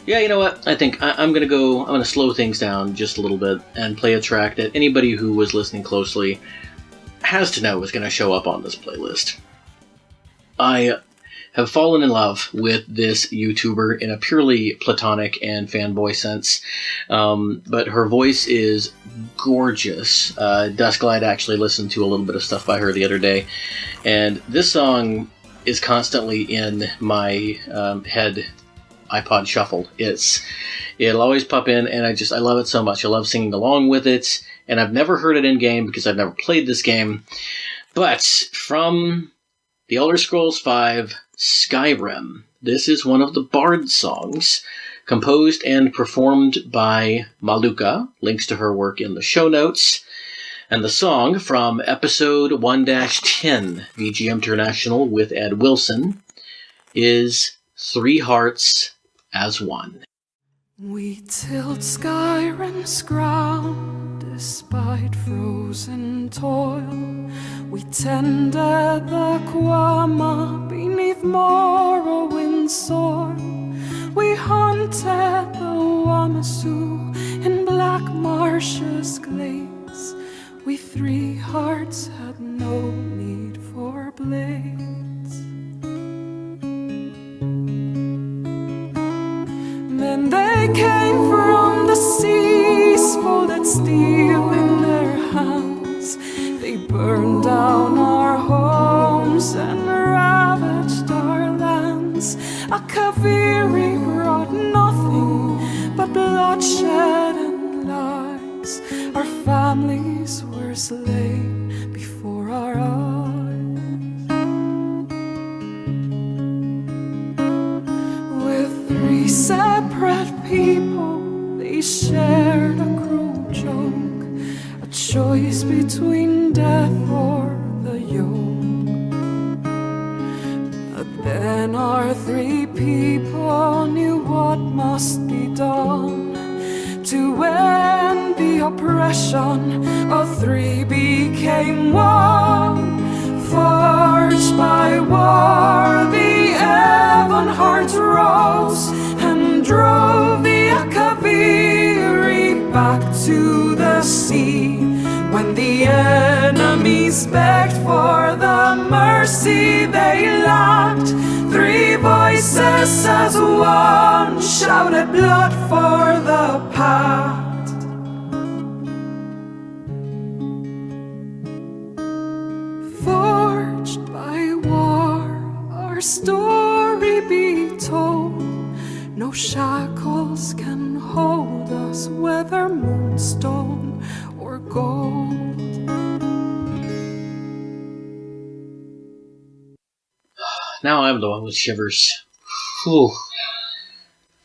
you know what? I think I'm going to slow things down just a little bit and play a track that anybody who was listening closely has to know is going to show up on this playlist. I have fallen in love with this YouTuber in a purely platonic and fanboy sense, but her voice is gorgeous. Dusklight actually listened to a little bit of stuff by her the other day, and this song is constantly in my head iPod shuffle. It'll always pop in, and I love it so much. I love singing along with it, and I've never heard it in game because I've never played this game. But from The Elder Scrolls V Skyrim, this is one of the Bard songs, composed and performed by Maluka. Links to her work in the show notes. And the song from episode 1-10, VG International with Ed Wilson, is Three Hearts as One. We tilled Skyrim's ground despite frozen toil. We tended the Kwama beneath Morrowind's soil. We hunted the Uematsu in Black Marsh's glades. We three hearts had no need for blades. Then they came from the seas, folded steel in their hands. They burned down our homes and ravaged our lands. A Kaviri brought nothing but bloodshed and lies. Our families were slain before our eyes. With three separate people, they shared a cruel joke, a choice between death or the yoke. But then our three people knew what must be done to end the oppression of three became one. Forged by war, the Ebon Heart rose and drove the Akaviri back to the sea. When the enemies begged for the mercy they lacked, three voices as one shouted blood for the pact. Forged by war, our story be told. No shackles can hold us, whether moonstone or gold. Now I'm the one with shivers. Whew.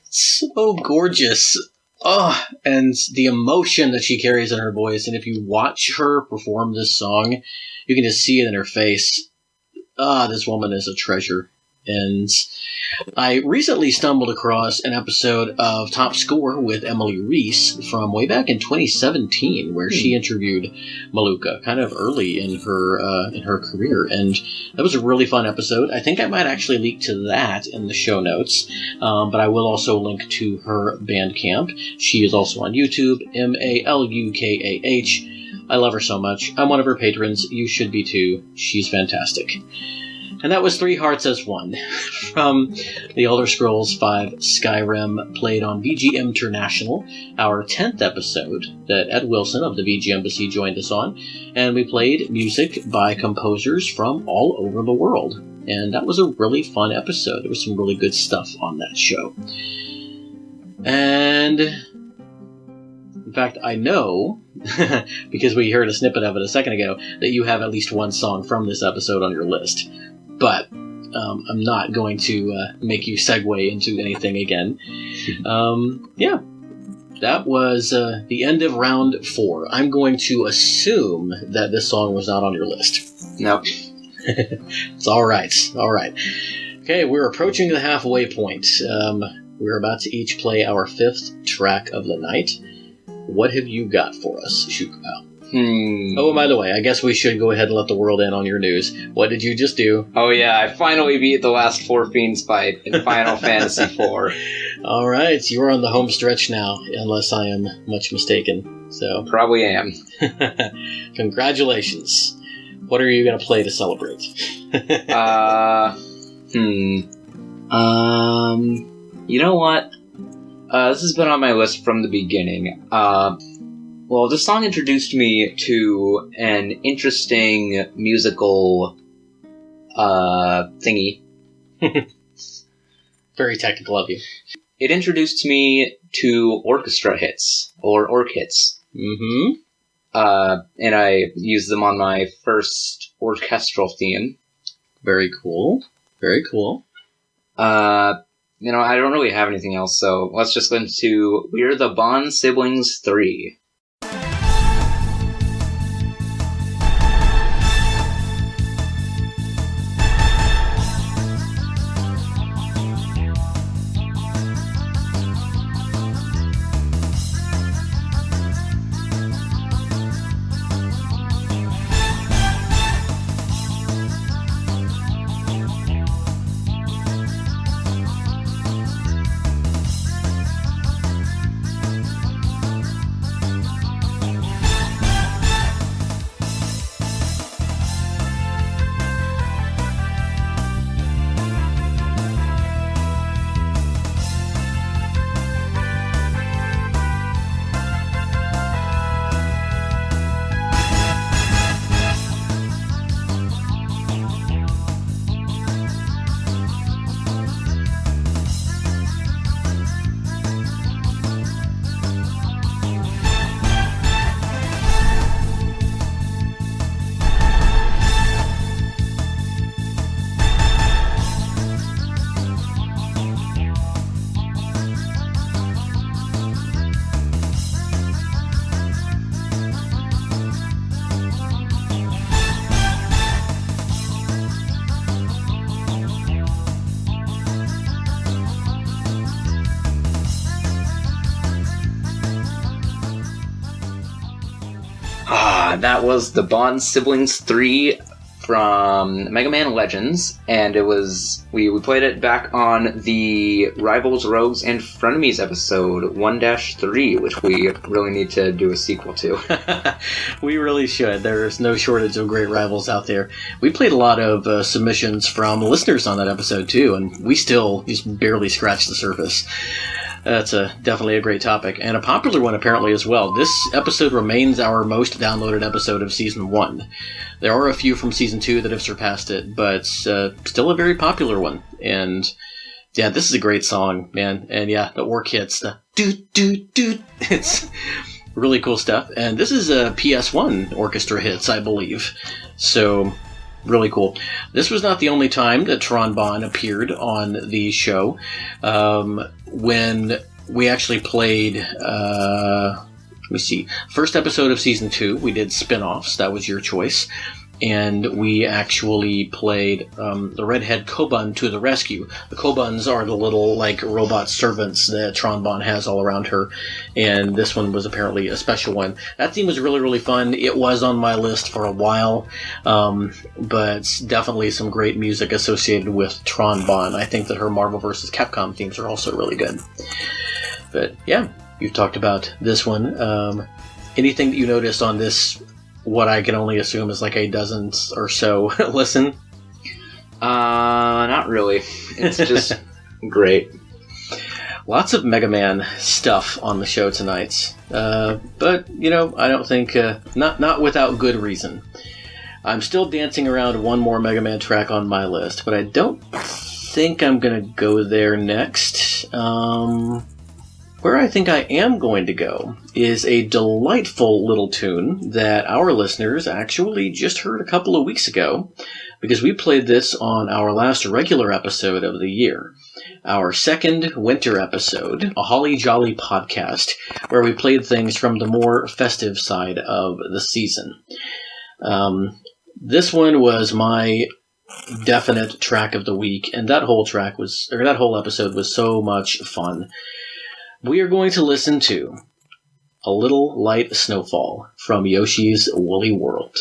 So gorgeous. Oh, and the emotion that she carries in her voice. And if you watch her perform this song, you can just see it in her face. This woman is a treasure. And I recently stumbled across an episode of Top Score with Emily Reese from way back in 2017, where she interviewed Maluka kind of early in her career, and that was a really fun episode. I think I might actually link to that in the show notes, but I will also link to her Bandcamp. She is also on YouTube, Malukah. I love her so much. I'm one of her patrons. You should be too. She's fantastic. And that was Three Hearts as One from The Elder Scrolls V Skyrim, played on VG International, our 10th episode that Ed Wilson of the VG Embassy joined us on, and we played music by composers from all over the world. And that was a really fun episode. There was some really good stuff on that show. And in fact, I know, because we heard a snippet of it a second ago, that you have at least one song from this episode on your list. But I'm not going to make you segue into anything again. Yeah, that was the end of round 4. I'm going to assume that this song was not on your list. Nope. It's all right. All right. Okay, we're approaching the halfway point. We're about to each play our 5th track of the night. What have you got for us, Ishikawa? Oh, and by the way, I guess we should go ahead and let the world in on your news. What did you just do? Oh yeah, I finally beat the last 4 Fiends fight in Final Fantasy IV. Alright, you're on the home stretch now, unless I am much mistaken. So probably am. Congratulations. What are you going to play to celebrate? You know what? This has been on my list from the beginning. Well, this song introduced me to an interesting musical thingy. Very technical of you. It introduced me to orchestra hits, or orc hits. Mm-hmm. And I used them on my first orchestral theme. Very cool. Very cool. I don't really have anything else, so let's just go into We're the Bond Siblings 3. That was the Bond Siblings 3 from Mega Man Legends, and it was we played it back on the Rivals, Rogues, and Frenemies episode 1-3, which we really need to do a sequel to. We really should. There's no shortage of great rivals out there. We played a lot of submissions from listeners on that episode too, and we still just barely scratched the surface. That's definitely a great topic, and a popular one apparently as well. This episode remains our most downloaded episode of Season 1. There are a few from Season 2 that have surpassed it, but still a very popular one. And yeah, this is a great song, man. And yeah, the orc hits, the doot. It's really cool stuff. And this is a PS1 orchestra hits, I believe. So really cool. This was not the only time that Tron Bonne appeared on the show. When we actually played, let me see, first episode of Season 2, we did spin-offs. That was your choice. And we actually played the Redhead Kobun to the rescue. The Kobuns are the little, like, robot servants that Tron Bonne has all around her. And this one was apparently a special one. That theme was really, really fun. It was on my list for a while. But definitely some great music associated with Tron Bonne. I think that her Marvel vs. Capcom themes are also really good. But, yeah, you've talked about this one. Anything that you noticed on this, what I can only assume is like a dozen or so listen? Not really. It's just great. Lots of Mega Man stuff on the show tonight. But, you know, I don't think, not without good reason. I'm still dancing around one more Mega Man track on my list, but I don't think I'm going to go there next. Where I think I am going to go is a delightful little tune that our listeners actually just heard a couple of weeks ago, because we played this on our last regular episode of the year, our second winter episode, a Holly Jolly podcast, where we played things from the more festive side of the season. This one was my definite track of the week, and that whole episode was so much fun. We are going to listen to A Little Light Snowfall from Yoshi's Woolly World.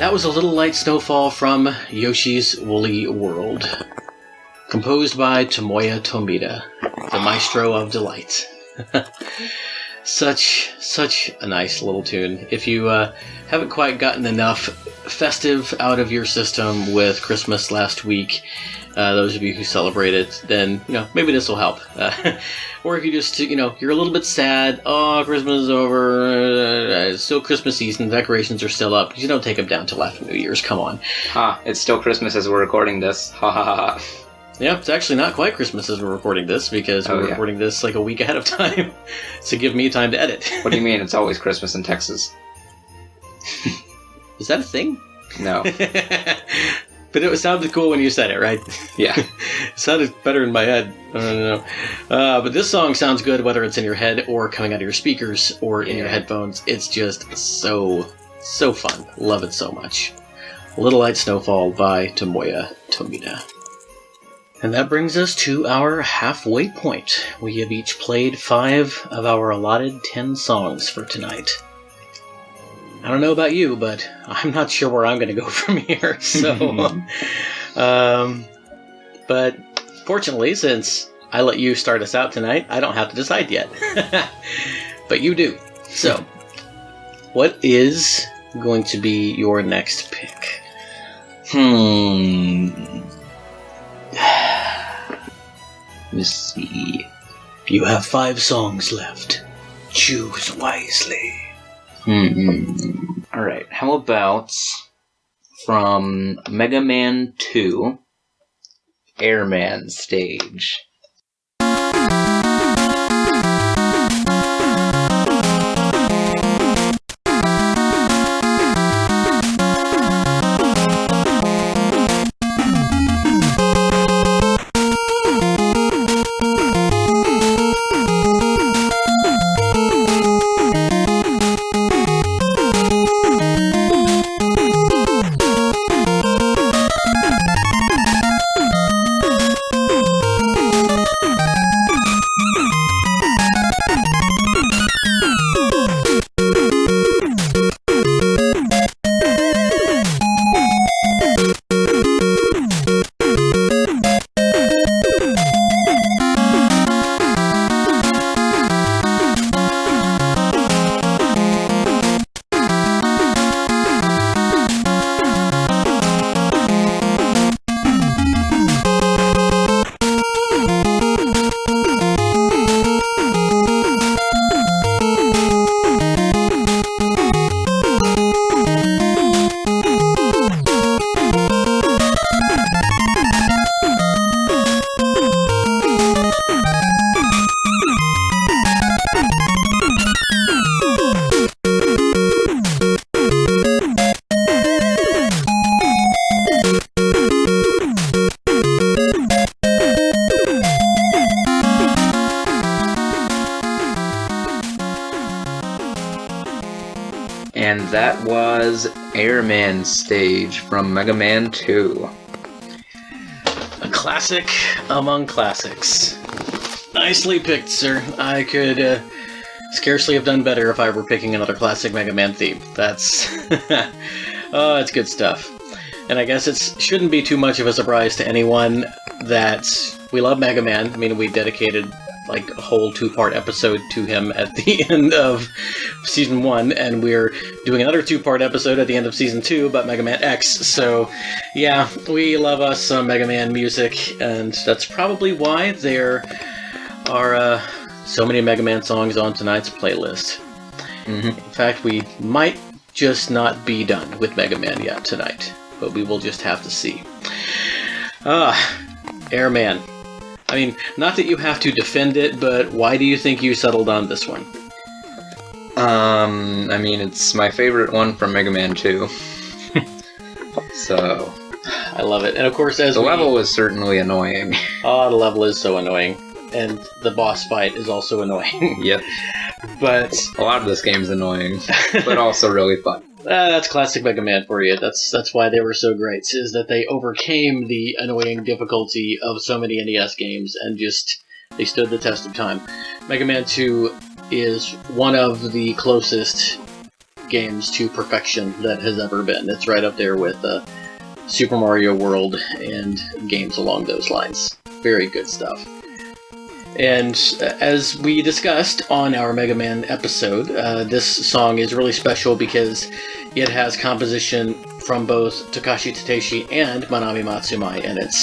And that was A Little Light Snowfall from Yoshi's Woolly World. Composed by Tomoya Tomita, the maestro of delight. Such a nice little tune. If you haven't quite gotten enough festive out of your system with Christmas last week, those of you who celebrate it, then maybe this will help. Or if you just you're a little bit sad. Oh, Christmas is over. It's still Christmas season. Decorations are still up. You don't take them down till after New Year's. Come on. It's still Christmas as we're recording this. Ha ha ha. Yeah, it's actually not quite Christmas as we're recording this, because we're recording this like a week ahead of time to give me time to edit. What do you mean it's always Christmas in Texas? Is that a thing? No. But it sounded cool when you said it, right? Yeah. It sounded better in my head. I don't know. But this song sounds good whether it's in your head or coming out of your speakers or in your headphones. It's just so fun. Love it so much. Little Light Snowfall by Tomoya Tomita. And that brings us to our halfway point. We have each played 5 of our allotted 10 songs for tonight. I don't know about you, but I'm not sure where I'm going to go from here. So, but fortunately, since I let you start us out tonight, I don't have to decide yet. But you do. So, what is going to be your next pick? Let's see. You have 5 songs left. Choose wisely. Alright, how about from Mega Man 2, Airman Stage? And that was Airman Stage from Mega Man 2. A classic among classics. Nicely picked, sir. I could scarcely have done better if I were picking another classic Mega Man theme. That's... oh, it's good stuff. And I guess it shouldn't be too much of a surprise to anyone that we love Mega Man. I mean, we dedicated like a whole 2-part episode to him at the end of Season 1, and we're doing another 2-part episode at the end of Season 2 about Mega Man X. So, yeah, we love us some Mega Man music, and that's probably why there are so many Mega Man songs on tonight's playlist. In fact, we might just not be done with Mega Man yet tonight, but we will just have to see. Airman. I mean, not that you have to defend it, but why do you think you settled on this one? I mean, it's my favorite one from Mega Man 2. So... I love it. And of course, as the level is certainly annoying. Oh, the level is so annoying. And the boss fight is also annoying. Yep. But... a lot of this game's annoying, but also really fun. That's classic Mega Man for you. That's why they were so great, is that they overcame the annoying difficulty of so many NES games and just, they stood the test of time. Mega Man 2 is one of the closest games to perfection that has ever been. It's right up there with Super Mario World and games along those lines. Very good stuff. And as we discussed on our Mega Man episode, this song is really special because it has composition from both Takashi Tateishi and Manami Matsumae in it.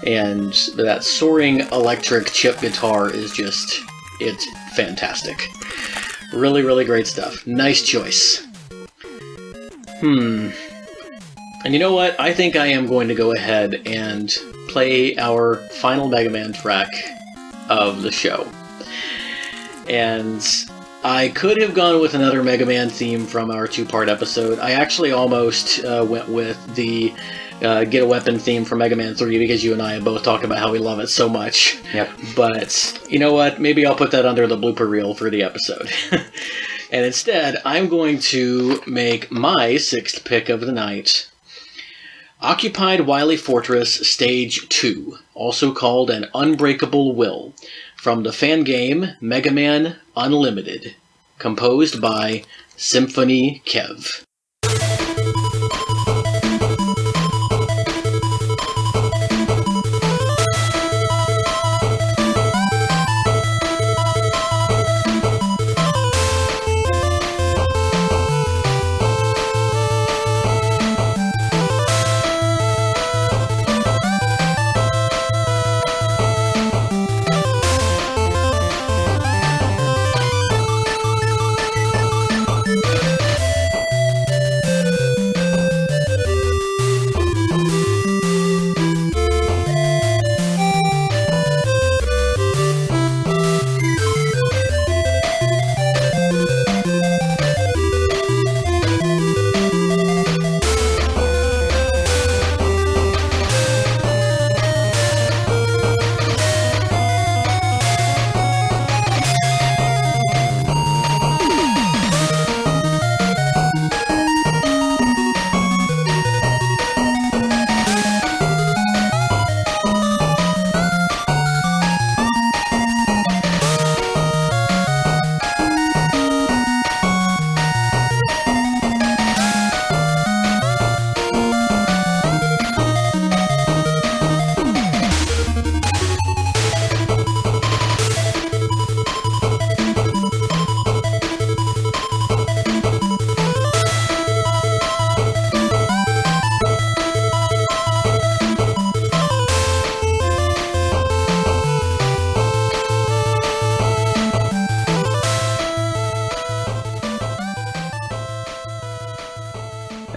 And that soaring electric chip guitar is just, it's fantastic. Really, really great stuff. Nice choice. And you know what? I think I am going to go ahead and play our final Mega Man track of the show. And I could have gone with another Mega Man theme from our two-part episode. I actually almost went with the Get a Weapon theme from Mega Man 3 because you and I have both talked about how we love it so much. Yep. But you know what? Maybe I'll put that under the blooper reel for the episode. And instead, I'm going to make my 6th pick of the night Occupied Wily Fortress Stage 2, also called an Unbreakable Will, from the fan game Mega Man Unlimited, composed by Symphony Kev.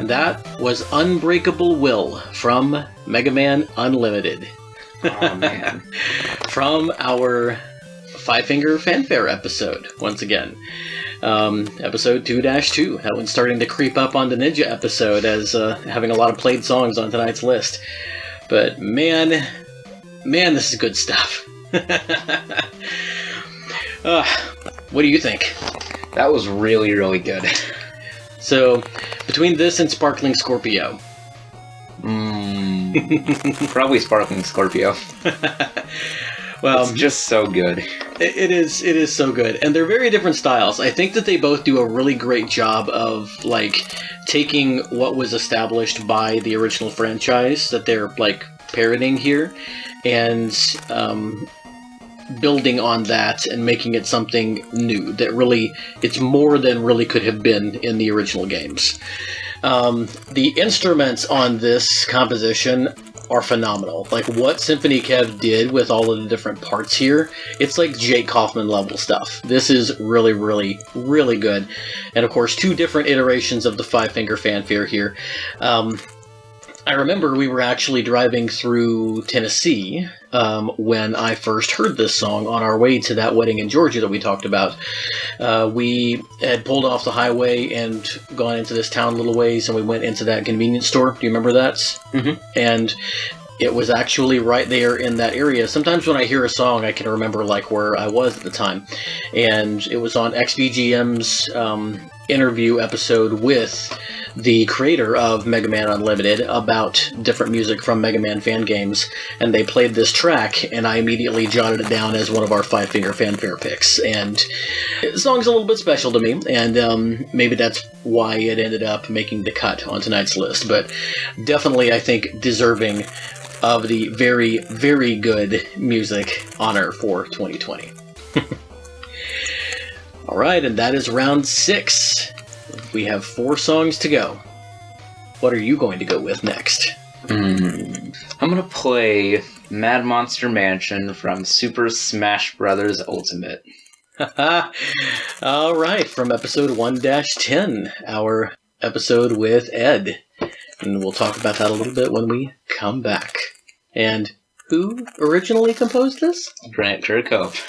That was Unbreakable Will from Mega Man Unlimited. Oh, man. From our Five Finger Fanfare episode, once again. Episode 2-2. That one's starting to creep up on the Ninja episode as having a lot of played songs on tonight's list. But man, this is good stuff. What do you think? That was really, really good. So, between this and Sparkling Scorpio. Probably Sparkling Scorpio. Well, it's just so good. It is so good. And they're very different styles. I think that they both do a really great job of, like, taking what was established by the original franchise that they're, like, parroting here, and building on that and making it something new that really, it's more than really could have been in the original games. The instruments on this composition are phenomenal. Like, what Symphony Kev did with all of the different parts here, it's like Jake Kaufman level stuff. This is really, really, really good. And of course, 2 different iterations of the Five Finger Fanfare here. I remember we were actually driving through Tennessee when I first heard this song on our way to that wedding in Georgia that we talked about. We had pulled off the highway and gone into this town a little ways, and we went into that convenience store. Do you remember that? Mm-hmm. And it was actually right there in that area. Sometimes when I hear a song, I can remember like where I was at the time. And it was on XVGM's interview episode with the creator of Mega Man Unlimited about different music from Mega Man fan games, and they played this track, and I immediately jotted it down as one of our 5-finger fanfare picks. And the song's a little bit special to me, and maybe that's why it ended up making the cut on tonight's list, but definitely, I think, deserving of the very, very good music honor for 2020. Alright, and that is round 6. We have 4 songs to go. What are you going to go with next? I'm gonna play Mad Monster Mansion from Super Smash Bros. Ultimate. Alright, from episode 1-10, our episode with Ed. And we'll talk about that a little bit when we come back. And who originally composed this? Grant Kirkhope.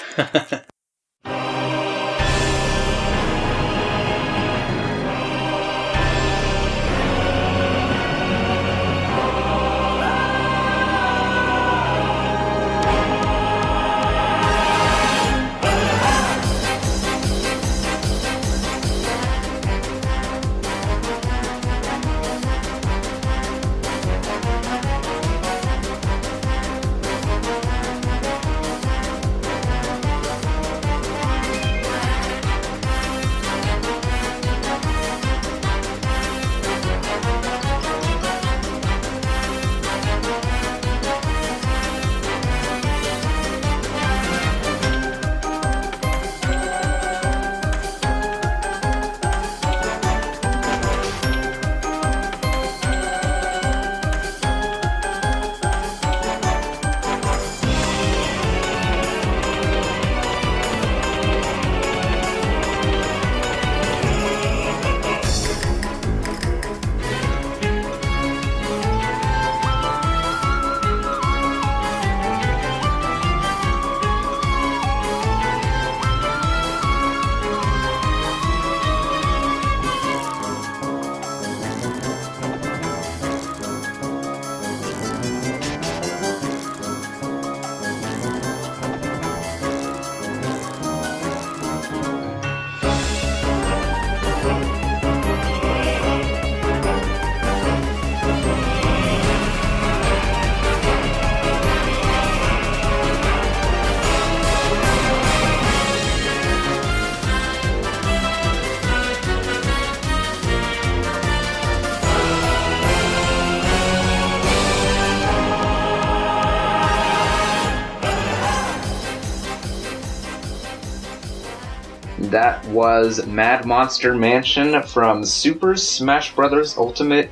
That was Mad Monster Mansion from Super Smash Bros. Ultimate,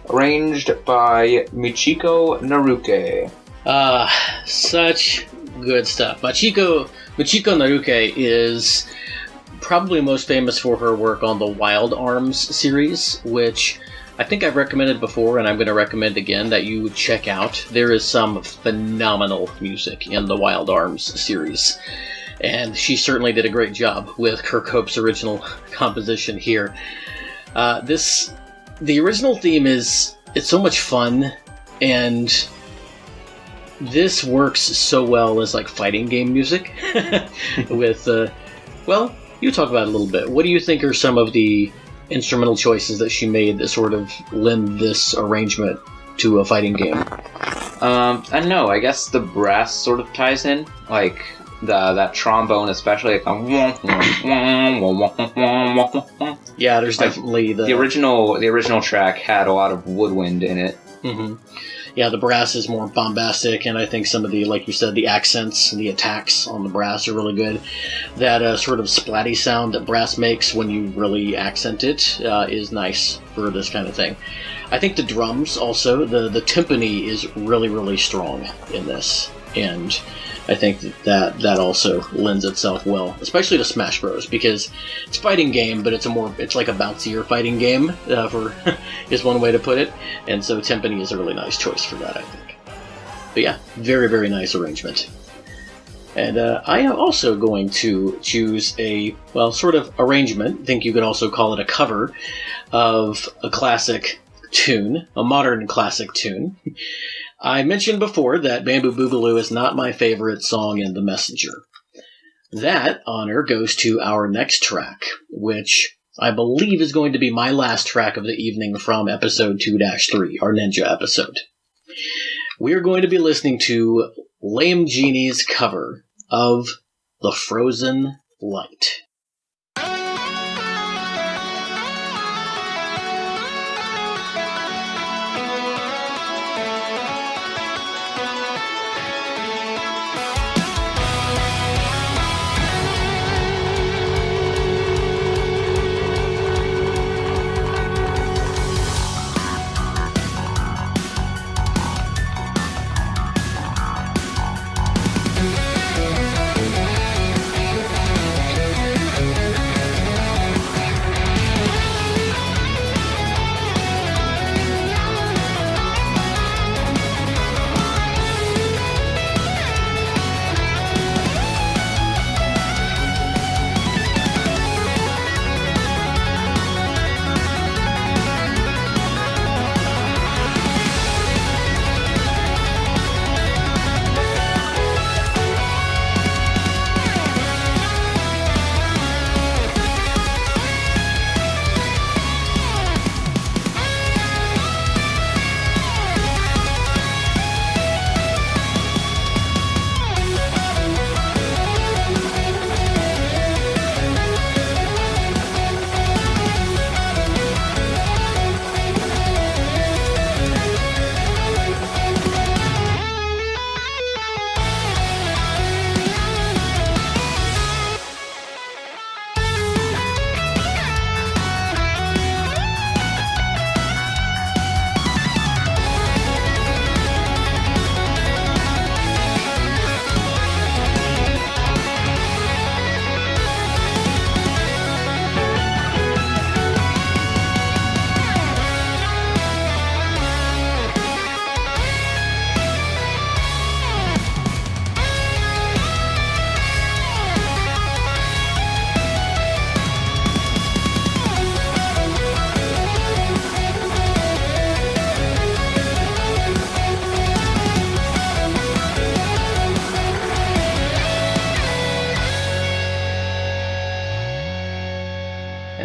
arranged by Michiko Naruke. Such good stuff. Michiko Naruke is probably most famous for her work on the Wild Arms series, which I think I've recommended before, and I'm going to recommend again that you check out. There is some phenomenal music in the Wild Arms series, and she certainly did a great job with Kirkhope's original composition here. The original theme it's so much fun, and this works so well as like fighting game music. With well, you talk about it a little bit. What do you think are some of the instrumental choices that she made that sort of lend this arrangement to a fighting game? I don't know. I guess the brass sort of ties in, like that trombone, especially. Yeah, there's definitely the original track had a lot of woodwind in it. Mm-hmm. Yeah, the brass is more bombastic, and I think some of the, like you said, the accents and the attacks on the brass are really good. That sort of splatty sound that brass makes when you really accent it is nice for this kind of thing. I think the drums also, the timpani is really, really strong in this, and I think that also lends itself well, especially to Smash Bros, because it's a fighting game, but it's like a bouncier fighting game, is one way to put it, and so timpani is a really nice choice for that, I think. But yeah, very, very nice arrangement. And I am also going to choose a, well, sort of arrangement, I think you could also call it a cover, of a classic tune, a modern classic tune. I mentioned before that Bamboo Boogaloo is not my favorite song in The Messenger. That honor goes to our next track, which I believe is going to be my last track of the evening from episode 2-3, our Ninja episode. We are going to be listening to Lame Genie's cover of The Frozen Light.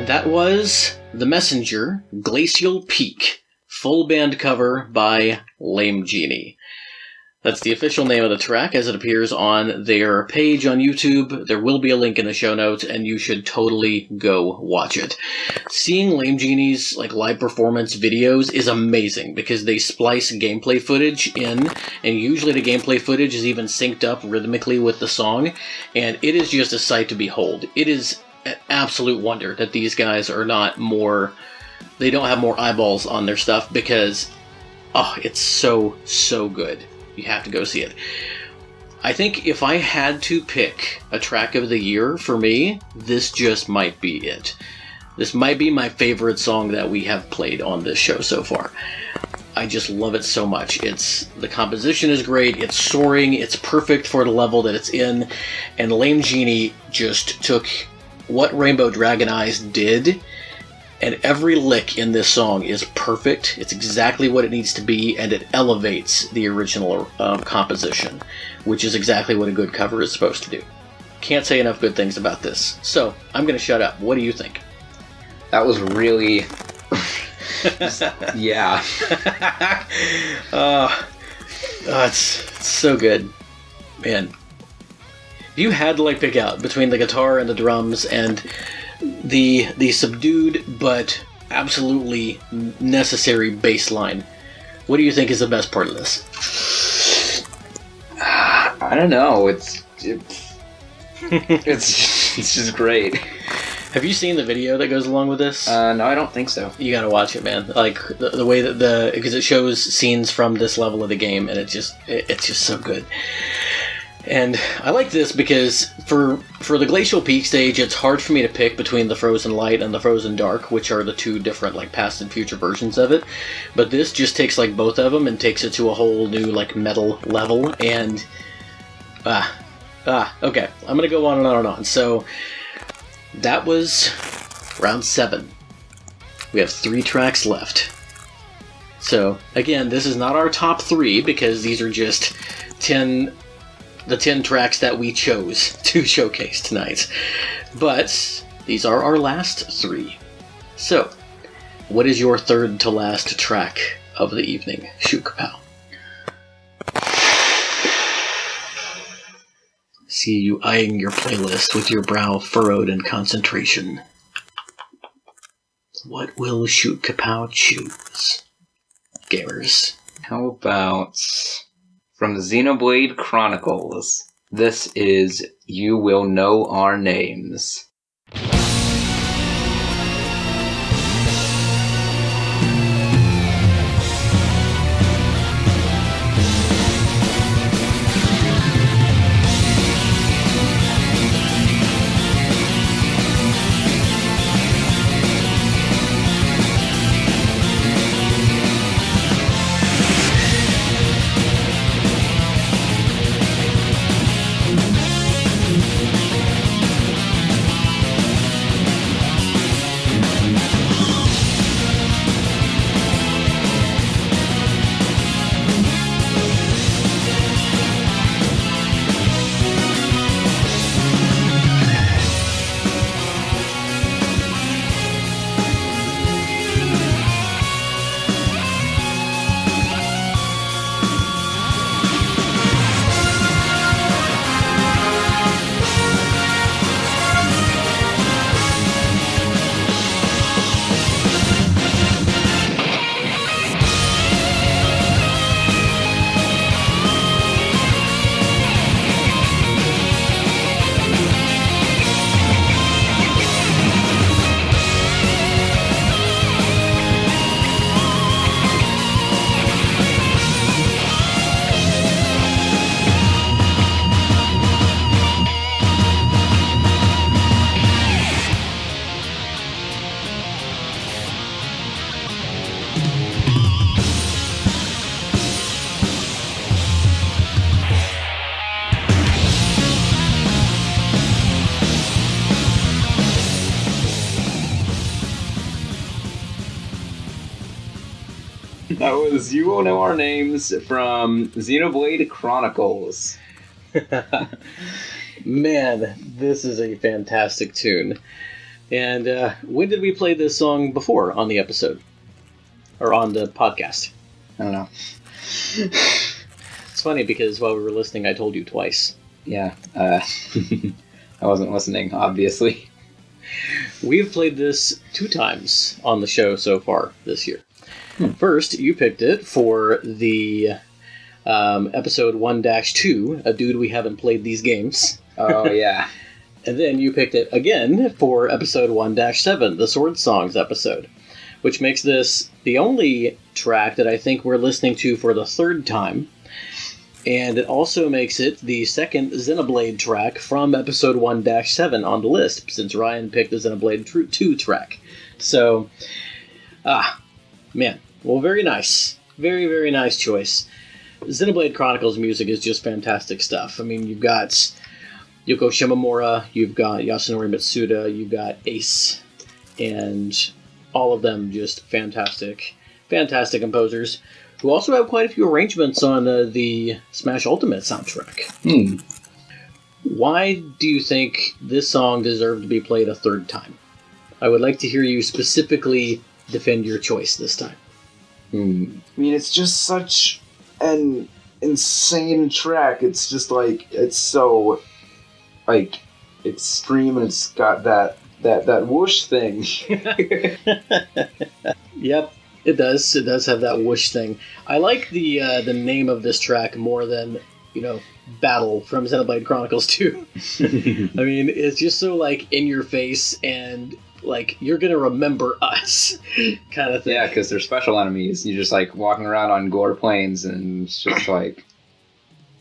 That was The Messenger, Glacial Peak, full band cover by Lame Genie. That's the official name of the track as it appears on their page on YouTube. There will be a link in the show notes, and you should totally go watch it. Seeing Lame Genie's live performance videos is amazing because they splice gameplay footage in, and usually the gameplay footage is even synced up rhythmically with the song, and it is just a sight to behold. It is an absolute wonder that these guys are not more... They don't have more eyeballs on their stuff because, it's so, so good. You have to go see it. I think if I had to pick a track of the year for me, this just might be it. This might be my favorite song that we have played on this show so far. I just love it so much. The composition is great, it's soaring, it's perfect for the level that it's in, and Lame Genie just took what Rainbowdragoneyes did, and every lick in this song is perfect. It's exactly what it needs to be, and it elevates the original composition, which is exactly what a good cover is supposed to do. Can't say enough good things about this. So, I'm going to shut up. What do you think? That was really... yeah. It's so good. Man. If you had to pick out between the guitar and the drums and the subdued but absolutely necessary bass line, what do you think is the best part of this? I don't know. It's just great. Have you seen the video that goes along with this? No, I don't think so. You gotta watch it, man. The way that because it shows scenes from this level of the game, and it's just so good. And I like this because for the Glacial Peak stage, it's hard for me to pick between the Frozen Light and the Frozen Dark, which are the two different past and future versions of it. But this just takes both of them and takes it to a whole new metal level. And okay, I'm gonna go on and on and on. So that was round 7. We have 3 tracks left. So again, this is not our top 3 because these are just 10 tracks that we chose to showcase tonight. But these are our last 3. So, what is your third to last track of the evening, Shoot Kapow? See you eyeing your playlist with your brow furrowed in concentration. What will Shoot Kapow choose? Gamers. How about from the Xenoblade Chronicles? This is You Will Know Our Names. That was You Will Know Our Names from Xenoblade Chronicles. Man, this is a fantastic tune. And when did we play this song before on the episode? Or on the podcast? I don't know. It's funny because while we were listening, I told you twice. Yeah, I wasn't listening, obviously. We've played this 2 times on the show so far this year. First, you picked it for the episode 1-2, A Dude We Haven't Played These Games. Oh, yeah. And then you picked it again for episode 1-7, the Sword Songs episode, which makes this the only track that I think we're listening to for the 3rd time. And it also makes it the second Xenoblade track from episode 1-7 on the list, since Ryan picked the Xenoblade 2 track. So, man. Well, very nice. Very, very nice choice. Xenoblade Chronicles music is just fantastic stuff. I mean, you've got Yoko Shimomura, you've got Yasunori Mitsuda, you've got Ace, and all of them just fantastic, fantastic composers who also have quite a few arrangements on the Smash Ultimate soundtrack. Why do you think this song deserved to be played a 3rd time? I would like to hear you specifically defend your choice this time. I mean, it's just such an insane track. It's just like, it's so, like, extreme, and it's got that whoosh thing. Yep, it does. It does have that whoosh thing. I like the name of this track more than, Battle from Xenoblade Chronicles 2. I mean, it's just so, like, in your face and... like, you're gonna remember us, kind of thing. Yeah, because they're special enemies. You're just, like, walking around on gore plains, and it's just like,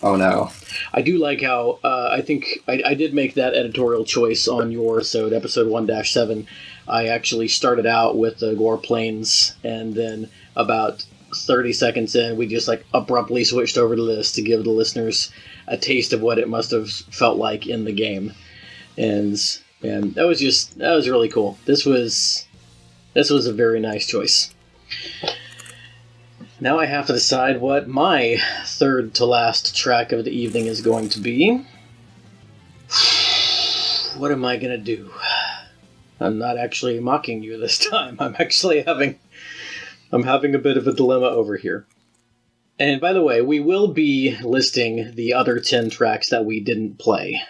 oh no. I do like how, I think, I did make that editorial choice on your episode 1-7. I actually started out with the gore plains, and then about 30 seconds in, we just, like, abruptly switched over to this to give the listeners a taste of what it must have felt like in the game. And that was really cool. This was a very nice choice. Now I have to decide what my 3rd to last track of the evening is going to be. What am I gonna do? I'm not actually mocking you this time. I'm having a bit of a dilemma over here. And by the way, we will be listing the other 10 tracks that we didn't play.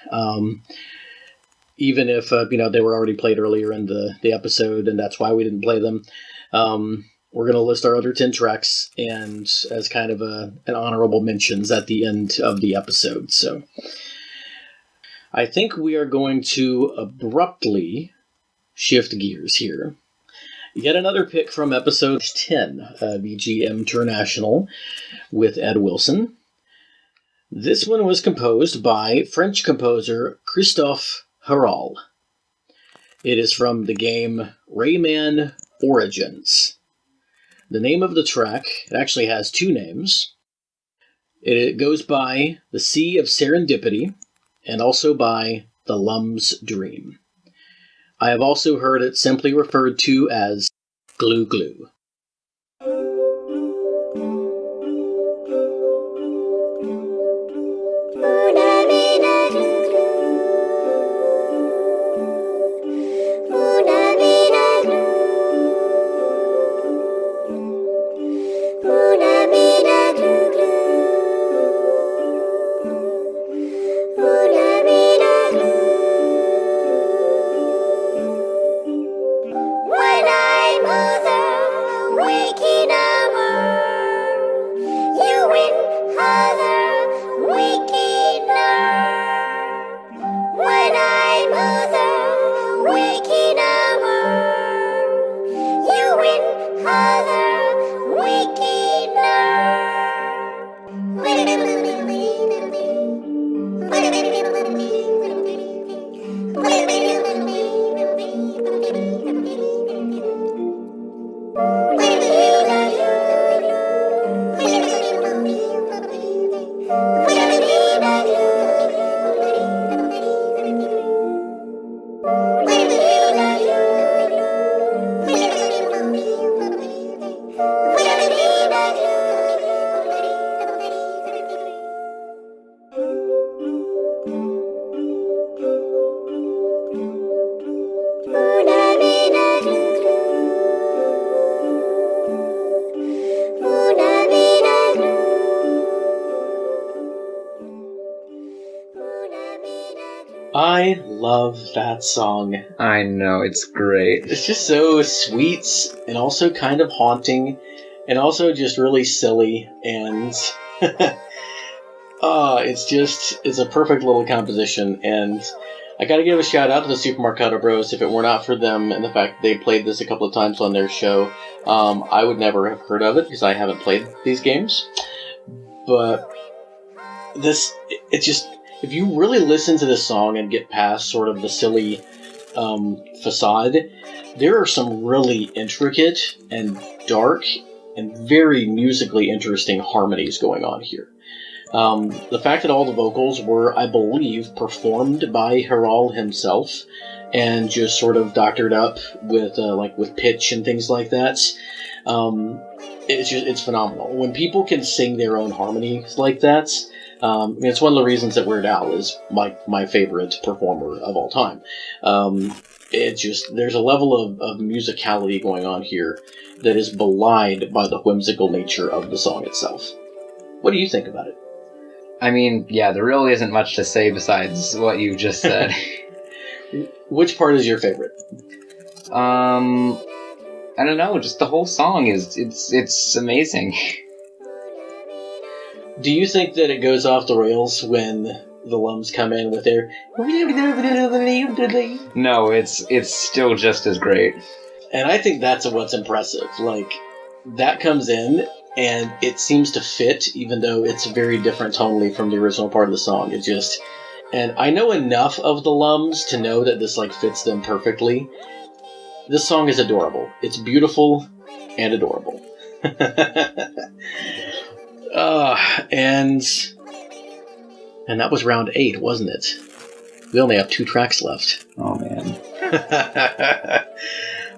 Even if, they were already played earlier in the episode, and that's why we didn't play them. We're going to list our other 10 tracks and as kind of an honorable mentions at the end of the episode. So I think we are going to abruptly shift gears here. Yet another pick from episode 10 of VGM International with Ed Wilson. This one was composed by French composer Christophe Herral. It is from the game Rayman Origins. The name of the track, it actually has 2 names. It goes by The Sea of Serendipity and also by The Lum's Dream. I have also heard it simply referred to as Glue Glue. I love that song. I know, it's great. It's just so sweet and also kind of haunting and also just really silly and it's a perfect little composition, and I gotta give a shout out to the Super Marcato Bros. If it were not for them and the fact that they played this a couple of times on their show, I would never have heard of it because I haven't played these games. But if you really listen to this song and get past sort of the silly facade, there are some really intricate and dark and very musically interesting harmonies going on here. The fact that all the vocals were, I believe, performed by Herral himself and just sort of doctored up with pitch and things like that, it's phenomenal. When people can sing their own harmonies like that, it's one of the reasons that Weird Al is my favorite performer of all time. There's a level of musicality going on here that is belied by the whimsical nature of the song itself. What do you think about it? I mean, yeah, there really isn't much to say besides what you just said. Which part is your favorite? I don't know, just the whole song it's amazing. Do you think that it goes off the rails when the Lums come in with their... No, it's still just as great. And I think that's what's impressive. Like, that comes in, and it seems to fit, even though it's very different tonally from the original part of the song. It just... And I know enough of the Lums to know that this, fits them perfectly. This song is adorable. It's beautiful and adorable. And that was round 8, wasn't it? We only have 2 tracks left. Oh, man.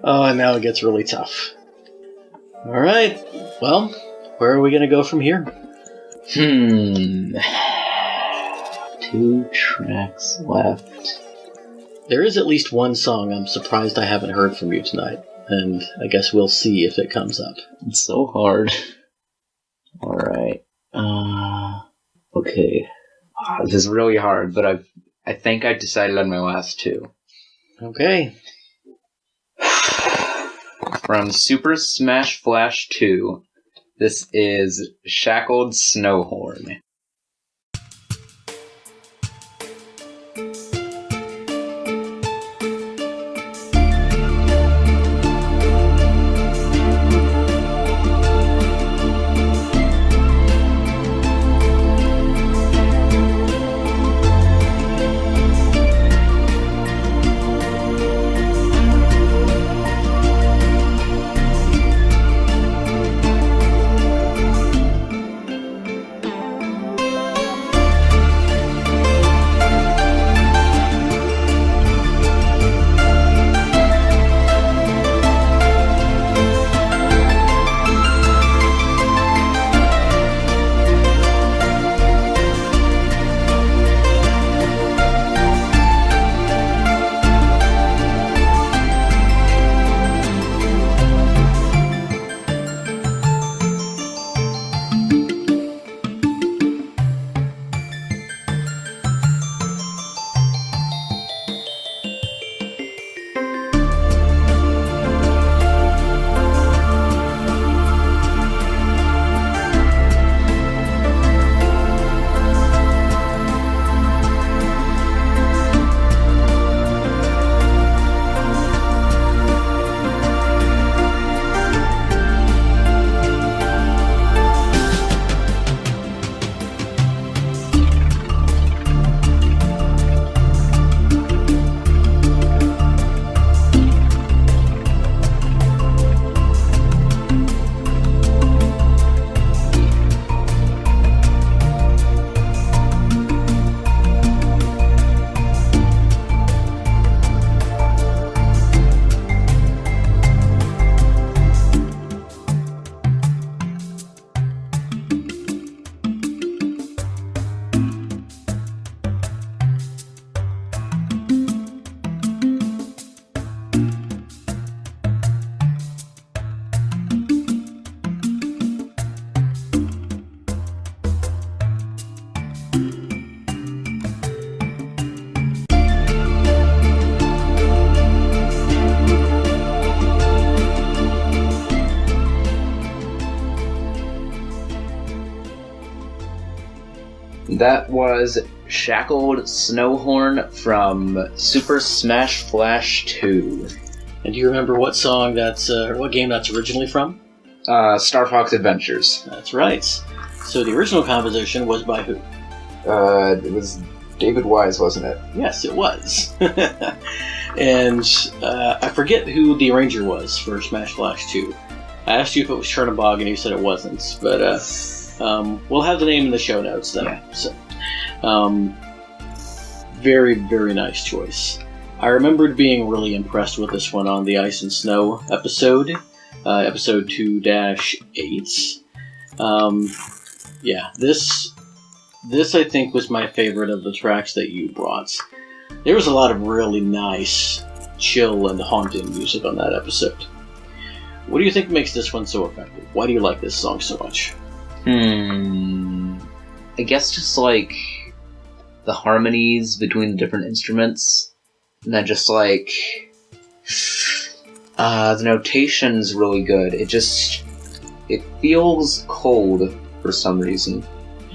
Oh, and now it gets really tough. Alright, well, where are we going to go from here? 2 tracks left. There is at least one song I'm surprised I haven't heard from you tonight, and I guess we'll see if it comes up. It's so hard. Alright. Okay. This is really hard, but I think I decided on my last two. Okay. From Super Smash Flash 2, this is Shackled Snowhorn. That was Shackled Snowhorn from Super Smash Flash 2. And do you remember what song that's, or what game that's originally from? Star Fox Adventures. That's right. So the original composition was by who? It was David Wise, wasn't it? Yes, it was. And I forget who the arranger was for Smash Flash 2. I asked you if it was Chernobog, and you said it wasn't. But we'll have the name in the show notes, then. Yeah. So, very, very nice choice. I remembered being really impressed with this one on the Ice and Snow episode, episode 2-8. Yeah, this I think was my favorite of the tracks that you brought. There was a lot of really nice, chill and haunting music on that episode. What do you think makes this one so effective? Why do you like this song so much? I guess just like the harmonies between the different instruments, and then just like the notation's really good. It feels cold for some reason.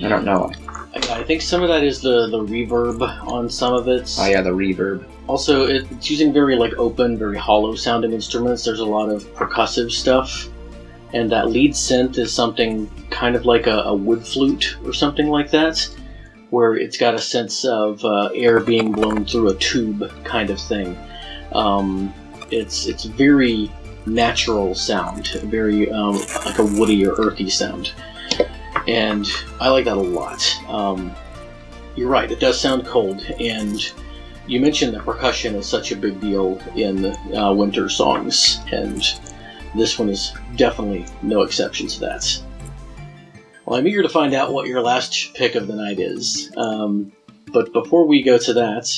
I don't know. I think some of that is the reverb on some of it. Oh yeah, the reverb. Also, it's using very like open, very hollow sounding instruments. There's a lot of percussive stuff. And that lead synth is something kind of like a wood flute or something like that, where it's got a sense of air being blown through a tube kind of thing. It's very natural sound, very like a woody or earthy sound. And I like that a lot. You're right, it does sound cold, and you mentioned that percussion is such a big deal in winter songs, and this one is definitely no exception to that. Well, I'm eager to find out what your last pick of the night is. But before we go to that,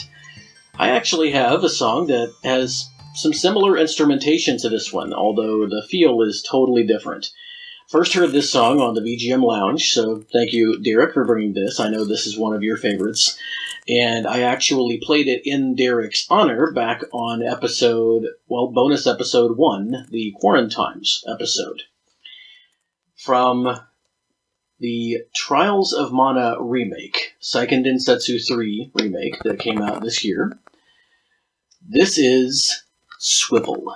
I actually have a song that has some similar instrumentation to this one, although the feel is totally different. First heard this song on the VGM Lounge, so thank you, Derek, for bringing this. I know this is one of your favorites. And I actually played it in Derek's honor back on bonus episode 1, the Quarantimes episode. From the Trials of Mana remake, Seiken Densetsu 3 remake that came out this year. This is Swivel.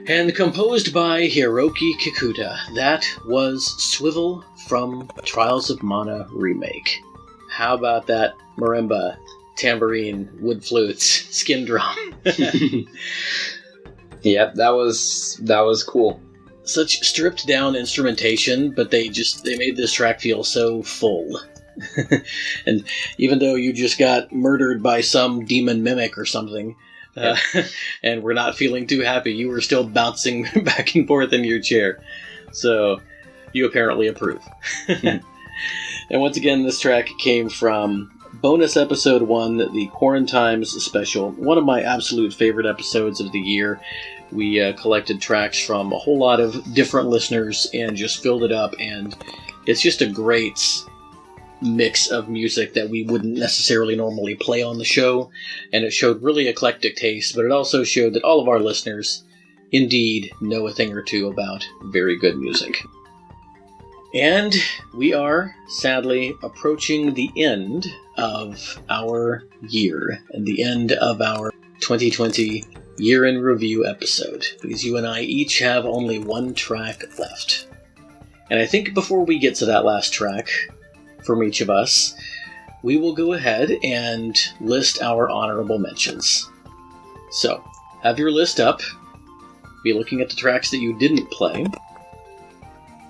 And composed by Hiroki Kikuta, that was Swivel from Trials of Mana Remake. How about that marimba, tambourine, wood flutes, skin drum? Yep, that was cool. Such stripped down instrumentation, but they made this track feel so full. And even though you just got murdered by some demon mimic or something, and were not feeling too happy, you were still bouncing back and forth in your chair. So, you apparently approve. And once again, this track came from bonus episode 1, the Quarantimes special, one of my absolute favorite episodes of the year. We collected tracks from a whole lot of different listeners and just filled it up, and it's just a great mix of music that we wouldn't necessarily normally play on the show, and it showed really eclectic taste, but it also showed that all of our listeners indeed know a thing or two about very good music. And we are, sadly, approaching the end of our year, and the end of our 2020 Year in Review episode, because you and I each have only one track left. And I think before we get to that last track, from each of us, we will go ahead and list our honorable mentions. So, have your list up, be looking at the tracks that you didn't play,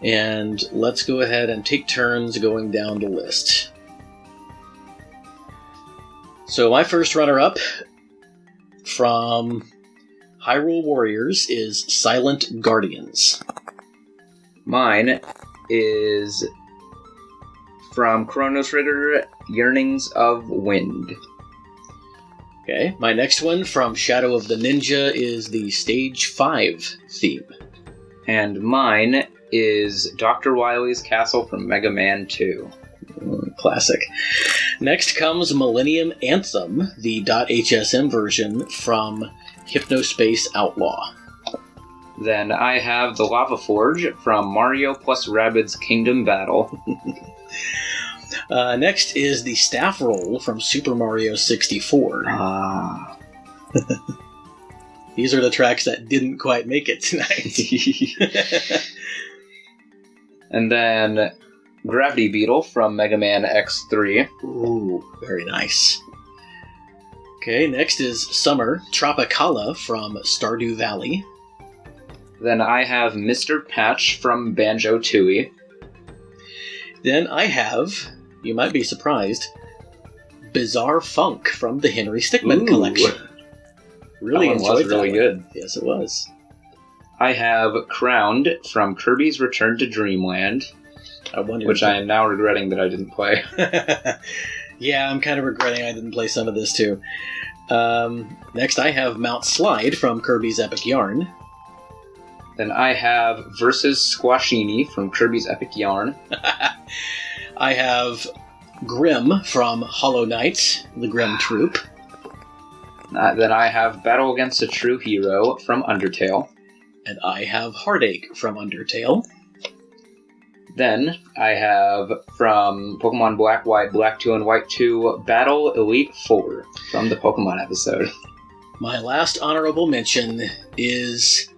and let's go ahead and take turns going down the list. So my first runner-up from Hyrule Warriors is Silent Guardians. Mine is from Chrono Trigger, Yearnings of Wind. Okay, my next one from Shadow of the Ninja is the Stage 5 theme. And mine is Dr. Wily's Castle from Mega Man 2. Classic. Next comes Millennium Anthem, the .hsm version from Hypnospace Outlaw. Then I have the Lava Forge from Mario plus Rabbids Kingdom Battle. Next is the Staff Roll from Super Mario 64. Ah. These are the tracks that didn't quite make it tonight. And then Gravity Beetle from Mega Man X3. Ooh, very nice. Okay, next is Summer Tropicala from Stardew Valley. Then I have Mr. Patch from Banjo-Tooie. Then I have, you might be surprised, Bizarre Funk from the Henry Stickmin collection. Really that one enjoyed was that really one. good. Yes, it was. I have Crowned from Kirby's Return to Dreamland, which I am now regretting that I didn't play. Yeah, I'm kind of regretting I didn't play some of this too. Next, I have Mount Slide from Kirby's Epic Yarn. Then I have Versus Squashini from Kirby's Epic Yarn. I have Grim from Hollow Knight, the Grim Troop. Then I have Battle Against a True Hero from Undertale. And I have Heartache from Undertale. Then I have from Pokemon Black, White, Black 2, and White 2, Battle Elite 4 from the Pokemon episode. My last honorable mention is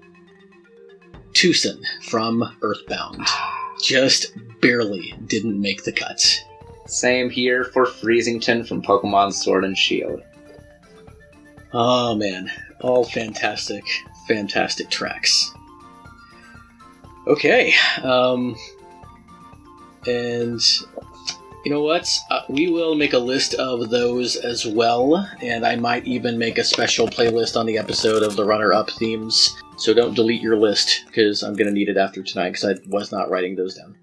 Tucson from Earthbound. Just barely didn't make the cut. Same here for Freezington from Pokemon Sword and Shield. Oh man, all fantastic, fantastic tracks. Okay, and you know what? We will make a list of those as well, and I might even make a special playlist on the episode of the runner-up themes. So don't delete your list, because I'm going to need it after tonight, because I was not writing those down.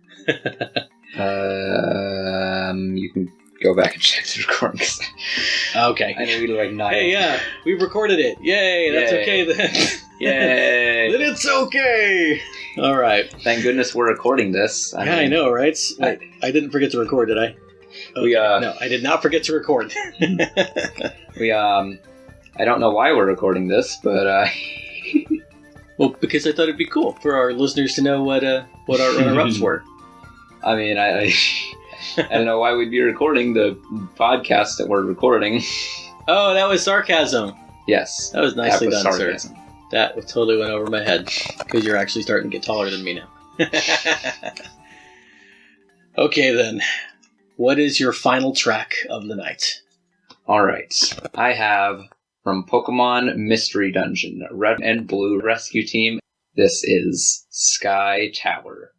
You can go back and check the recording. Okay. I know we like 9. Hey, yeah, we recorded it. Yay, that's Yay. okay then. Yay! Then it's okay! Alright. Thank goodness we're recording this. I know, right? Wait, I didn't forget to record, did I? Okay. No, I did not forget to record. I don't know why we're recording this, but well, because I thought it'd be cool for our listeners to know what our runner-ups were. I mean, I don't know why we'd be recording the podcast that we're recording. Oh, that was sarcasm. Yes. That was nicely that was done, sarcasm. sir. That totally went over my head, because you're actually starting to get taller than me now. Okay, then. What is your final track of the night? Alright. I have, from Pokemon Mystery Dungeon, Red and Blue Rescue Team, this is Sky Tower.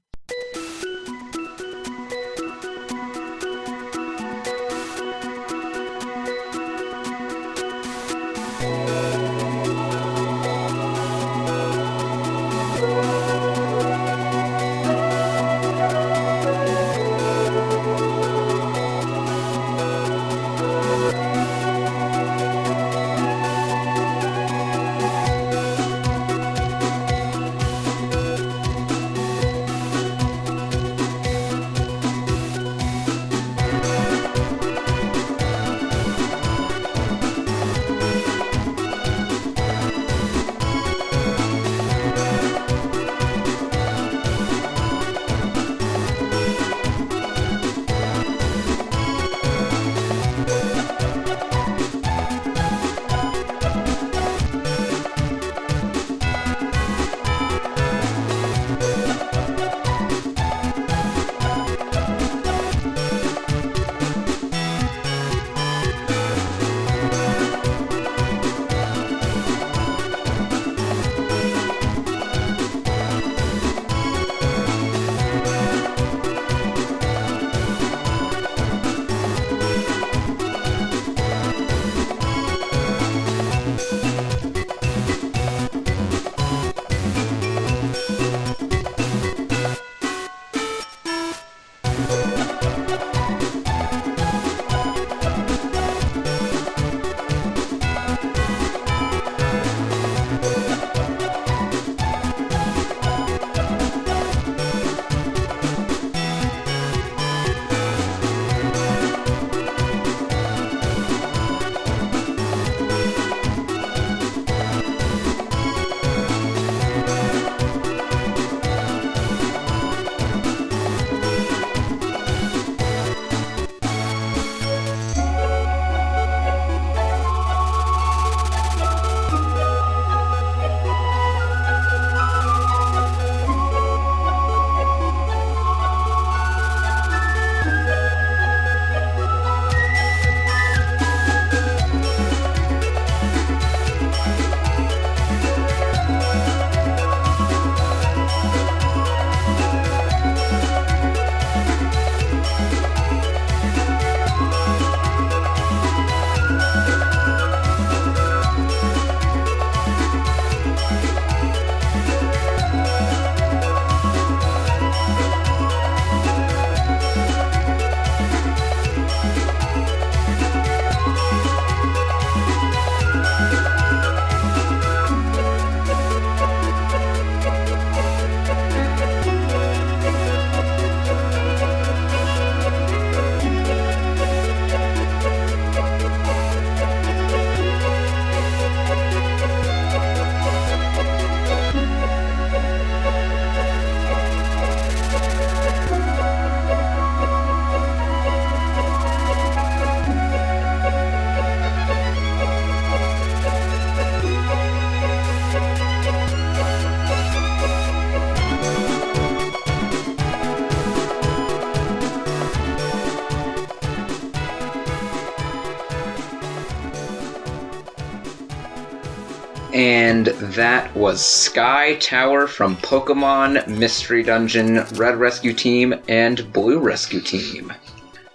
And that was Sky Tower from Pokemon Mystery Dungeon, Red Rescue Team, and Blue Rescue Team.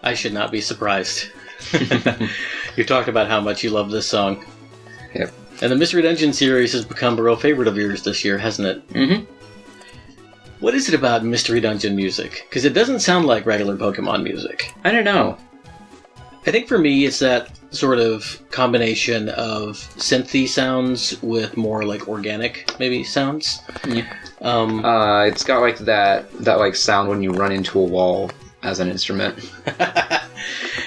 I should not be surprised. You talked about how much you love this song. Yep. And the Mystery Dungeon series has become a real favorite of yours this year, hasn't it? Mm-hmm. What is it about Mystery Dungeon music? Because it doesn't sound like regular Pokemon music. I don't know. I think for me, it's that sort of combination of synthy sounds with more like organic, maybe, sounds. Yeah. It's got like that like sound when you run into a wall as an instrument.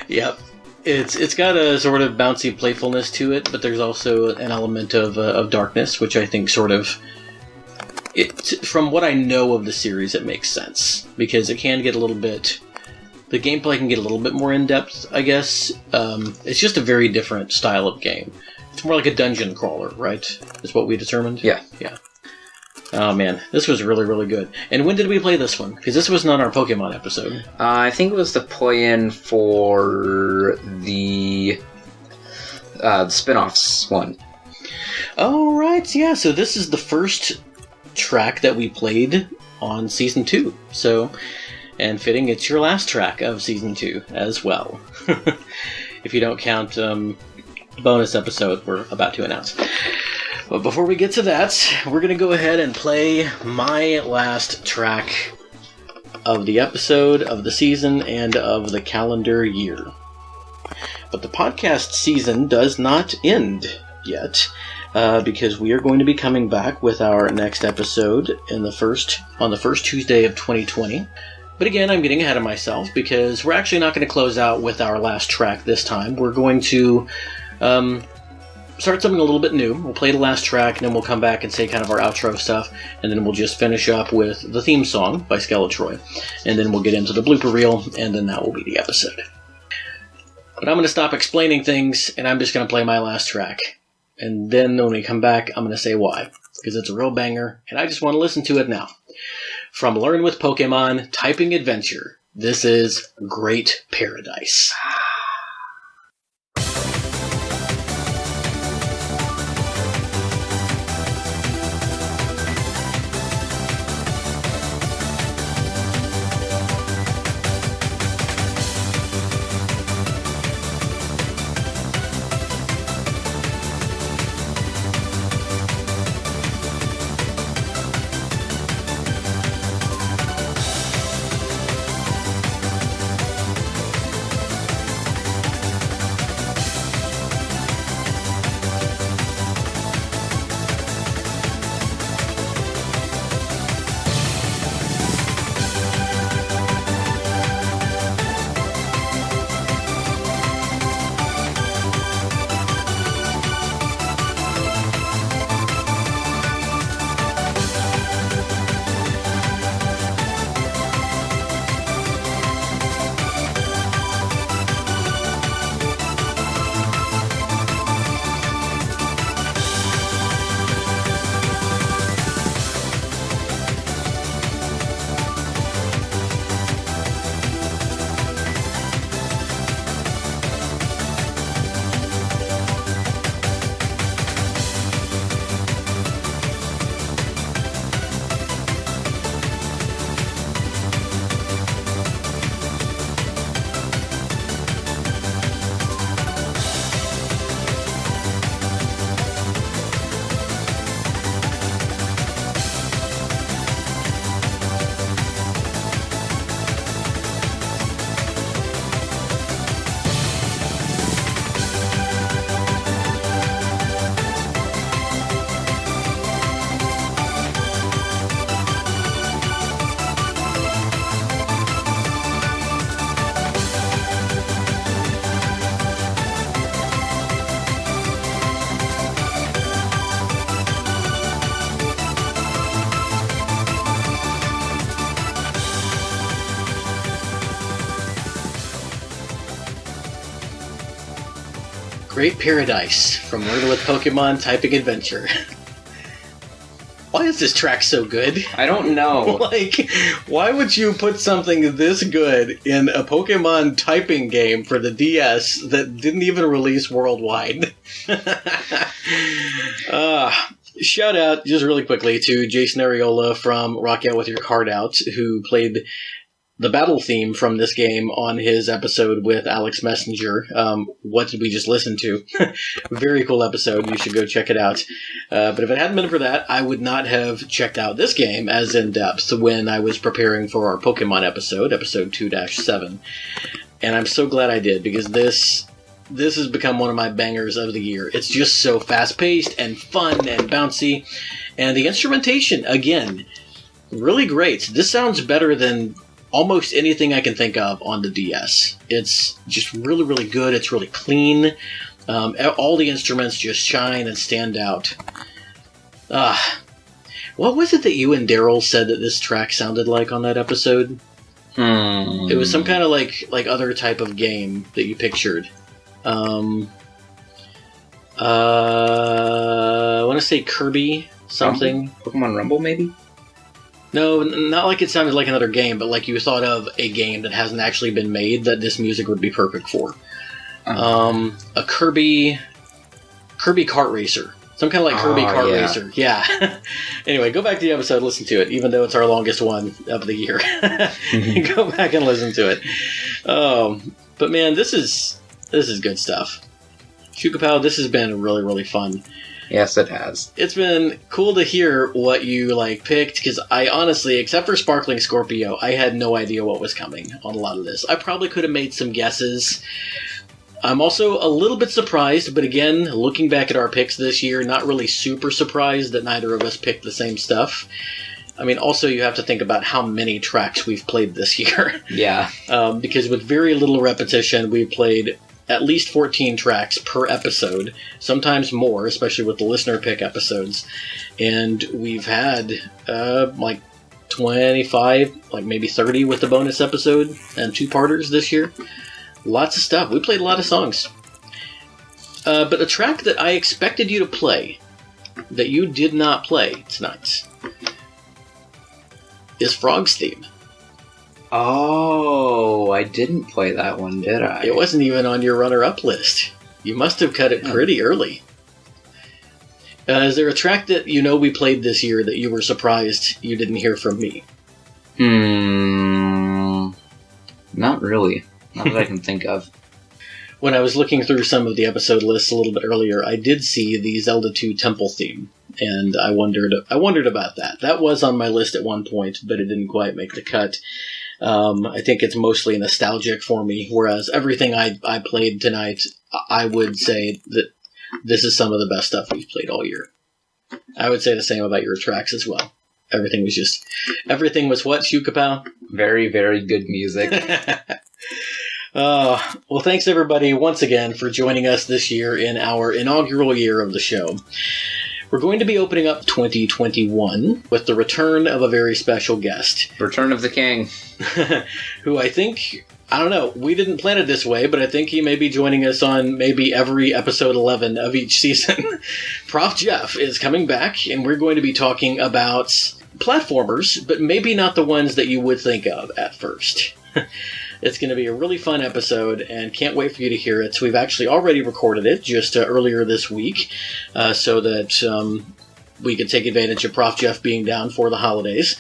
Yep. It's got a sort of bouncy playfulness to it, but there's also an element of darkness, which I think sort of... from what I know of the series, it makes sense. Because it can get a little bit... The gameplay can get a little bit more in-depth, I guess. It's just a very different style of game. It's more like a dungeon crawler, right? Is what we determined? Yeah. Yeah. Oh man, this was really, really good. And when did we play this one? Because this was not our Pokemon episode. I think it was the play-in for the spin-offs one. Oh, right, yeah. So this is the first track that we played on Season 2. So, and fitting, it's your last track of Season 2 as well. If you don't count bonus episode we're about to announce. But before we get to that, we're going to go ahead and play my last track of the episode, of the season, and of the calendar year. But the podcast season does not end yet, because we are going to be coming back with our next episode on the first Tuesday of 2020. But again, I'm getting ahead of myself, because we're actually not going to close out with our last track this time. We're going to... start something a little bit new. We'll play the last track, and then we'll come back and say kind of our outro stuff, and then we'll just finish up with the theme song by Skeletroy, and then we'll get into the blooper reel, and then that will be the episode. But I'm going to stop explaining things, and I'm just going to play my last track. And then when we come back, I'm going to say why. Because it's a real banger, and I just want to listen to it now. From Learn with Pokemon, Typing Adventure, this is Great Paradise. Great Paradise from Learn with Pokemon Typing Adventure. why is this track so good? I don't know. Like, why would you put something this good in a Pokemon typing game for the DS that didn't even release worldwide? Shout out, just really quickly, to Jason Areola from Rock Out With Your Card Out, who played the battle theme from this game on his episode with Alex Messenger. What Did We Just Listen To? Very cool episode. You should go check it out. But if it hadn't been for that, I would not have checked out this game as in-depth when I was preparing for our Pokemon episode 2-7. And I'm so glad I did, because this has become one of my bangers of the year. It's just so fast-paced and fun and bouncy. And the instrumentation, again, really great. This sounds better than almost anything I can think of on the DS. It's just really, really good. It's really clean. All the instruments just shine and stand out. What was it that you and Daryl said that this track sounded like on that episode? It was some kind of like other type of game that you pictured. I want to say Kirby something. Pokemon Rumble, maybe? No, not like it sounded like another game, but like you thought of a game that hasn't actually been made that this music would be perfect for. A Kirby Kart Racer. Some kind of like Kirby Kart Racer. Yeah. Anyway, go back to the episode, listen to it, even though it's our longest one of the year. Go back and listen to it. But man, this is good stuff. Shukapow, this has been really, really fun. Yes, it has. It's been cool to hear what you picked, because I honestly, except for Sparkling Scorpio, I had no idea what was coming on a lot of this. I probably could have made some guesses. I'm also a little bit surprised, but again, looking back at our picks this year, not really super surprised that neither of us picked the same stuff. I mean, also you have to think about how many tracks we've played this year. Yeah. Because with very little repetition, we played at least 14 tracks per episode, sometimes more, especially with the listener pick episodes. And we've had 25, maybe 30 with the bonus episode and 2-parters this year. Lots of stuff. We played a lot of songs. But a track that I expected you to play, that you did not play tonight, is Frog's Theme. Oh, I didn't play that one, did I? It wasn't even on your runner-up list. You must have cut it pretty early. Is there a track that we played this year that you were surprised you didn't hear from me? Not really. Not that I can think of. When I was looking through some of the episode lists a little bit earlier, I did see the Zelda 2 Temple theme, and I wondered about that. That was on my list at one point, but it didn't quite make the cut. I think it's mostly nostalgic for me, whereas everything I played tonight, I would say that this is some of the best stuff we've played all year. I would say the same about your tracks as well. Everything was what, Shukapow? Very, very good music. Well, thanks everybody once again for joining us this year in our inaugural year of the show. We're going to be opening up 2021 with the return of a very special guest. Return of the King. Who I think, I don't know, we didn't plan it this way, but I think he may be joining us on maybe every episode 11 of each season. Prof. Jeff is coming back, and we're going to be talking about platformers, but maybe not the ones that you would think of at first. It's going to be a really fun episode, and can't wait for you to hear it. We've actually already recorded it just earlier this week, so that we could take advantage of Prof. Jeff being down for the holidays.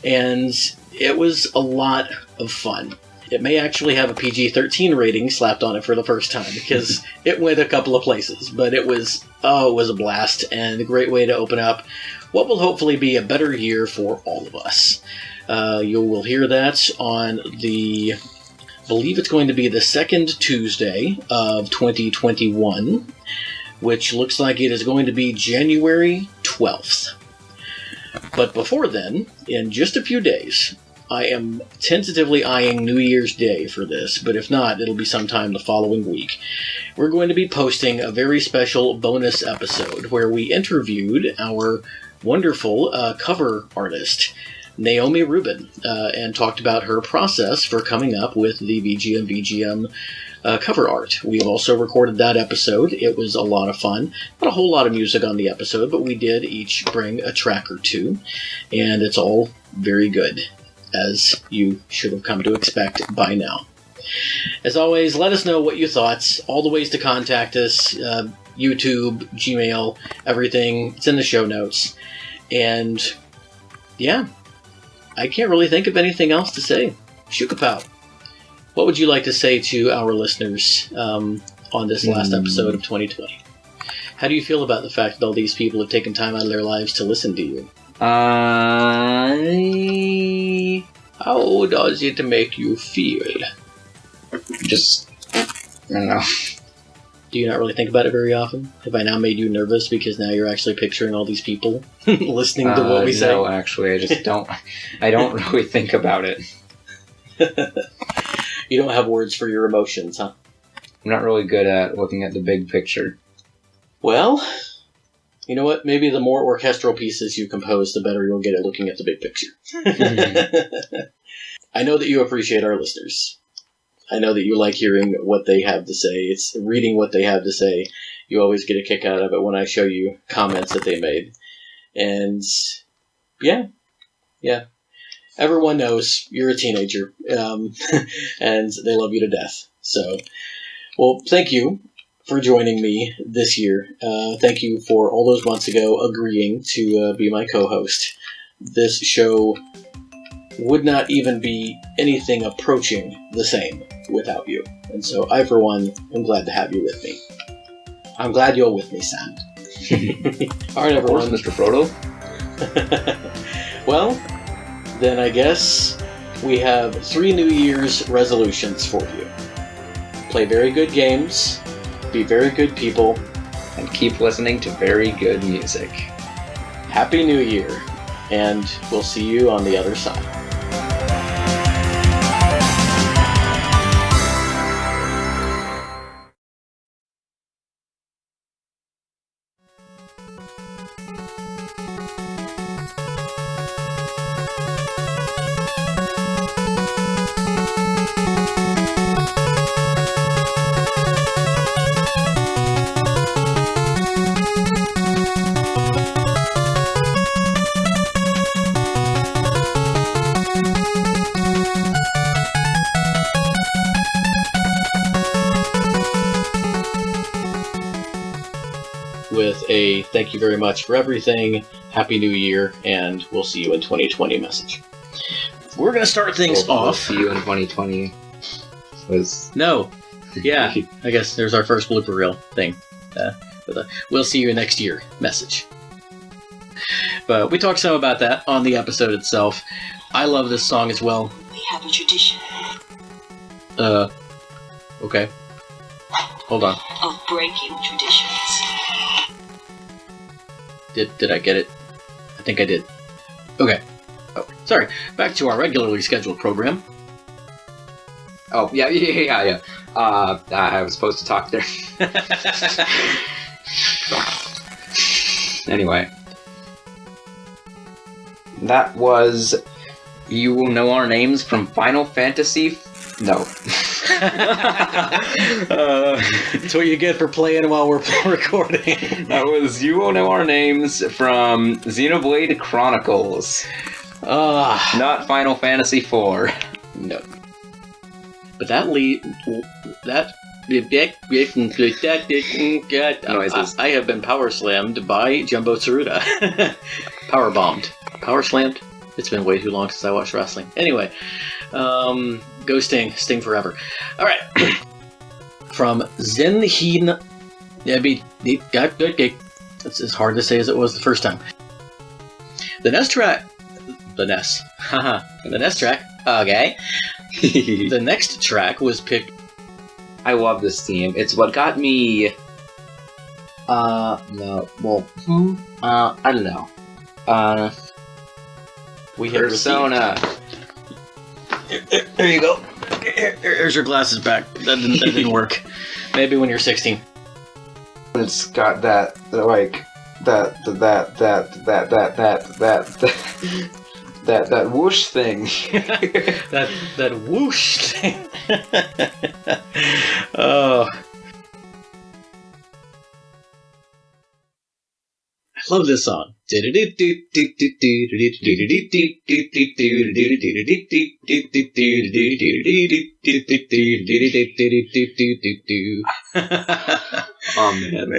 And it was a lot of fun. It may actually have a PG-13 rating slapped on it for the first time, because it went a couple of places. But it was a blast, and a great way to open up what will hopefully be a better year for all of us. You will hear that on I believe it's going to be the second Tuesday of 2021, which looks like it is going to be January 12th. But before then, in just a few days, I am tentatively eyeing New Year's Day for this, but if not, it'll be sometime the following week. We're going to be posting a very special bonus episode where we interviewed our wonderful cover artist, Naomi Rubin, and talked about her process for coming up with the BGM cover art. We also recorded that episode. It was a lot of fun. Not a whole lot of music on the episode, but we did each bring a track or two, and it's all very good, as you should have come to expect by now. As always, let us know what you thought. All the ways to contact us, YouTube, Gmail, everything. It's in the show notes. And, yeah, I can't really think of anything else to say. Shukapow, what would you like to say to our listeners on this last episode of 2020? How do you feel about the fact that all these people have taken time out of their lives to listen to you? How does it make you feel? Just, I don't know. Do you not really think about it very often? Have I now made you nervous because now you're actually picturing all these people listening to what we say? No, actually, I just don't. I don't really think about it. You don't have words for your emotions, huh? I'm not really good at looking at the big picture. Well, you know what? Maybe the more orchestral pieces you compose, the better you'll get at looking at the big picture. I know that you appreciate our listeners. I know that you like hearing what they have to say. It's reading what they have to say. You always get a kick out of it when I show you comments that they made. And, yeah. Everyone knows you're a teenager, and they love you to death. So, well, thank you for joining me this year. Thank you for all those months ago agreeing to be my co-host. This show would not even be anything approaching the same without you. And so I, for one, am glad to have you with me. I'm glad you're with me, Sam. All right, everyone. Of course, Mr. Frodo. Well, then I guess we have 3 New Year's resolutions for you. Play very good games, be very good people, And keep listening to very good music. Happy New Year, and we'll see you on the other side. With a thank you very much for everything, Happy New Year, and we'll see you in 2020 message. We're going to start things off. See you in 2020. No. Yeah, I guess there's our first blooper reel thing. With a we'll see you next year message. But we talked some about that on the episode itself. I love this song as well. We have a tradition. Okay. Hold on. Of breaking traditions. Did I get it? I think I did. Okay. Oh, sorry. Back to our regularly scheduled program. Oh, yeah. I was supposed to talk there. Anyway. That was You Will Know Our Names from Final Fantasy... No. That's what you get for playing while we're recording. That was You Will Know Our Names from Xenoblade Chronicles. Not Final Fantasy IV. No. But that noises. I have been power slammed by Jumbo Tsuruta. Power bombed. Power slammed? It's been way too long since I watched wrestling. Anyway, go Sting. Sting forever. Alright. From Zenhin... It's as hard to say as it was the first time. The NES track... The NES. Haha. The NES track. Okay. The next track was picked... I love this theme. It's what got me... No. Well, I don't know. We have Persona. There you go. Here's your glasses back. That didn't work. Maybe when you're 16. It's got that that whoosh thing. that whoosh thing. Oh. I love this song. Oh man.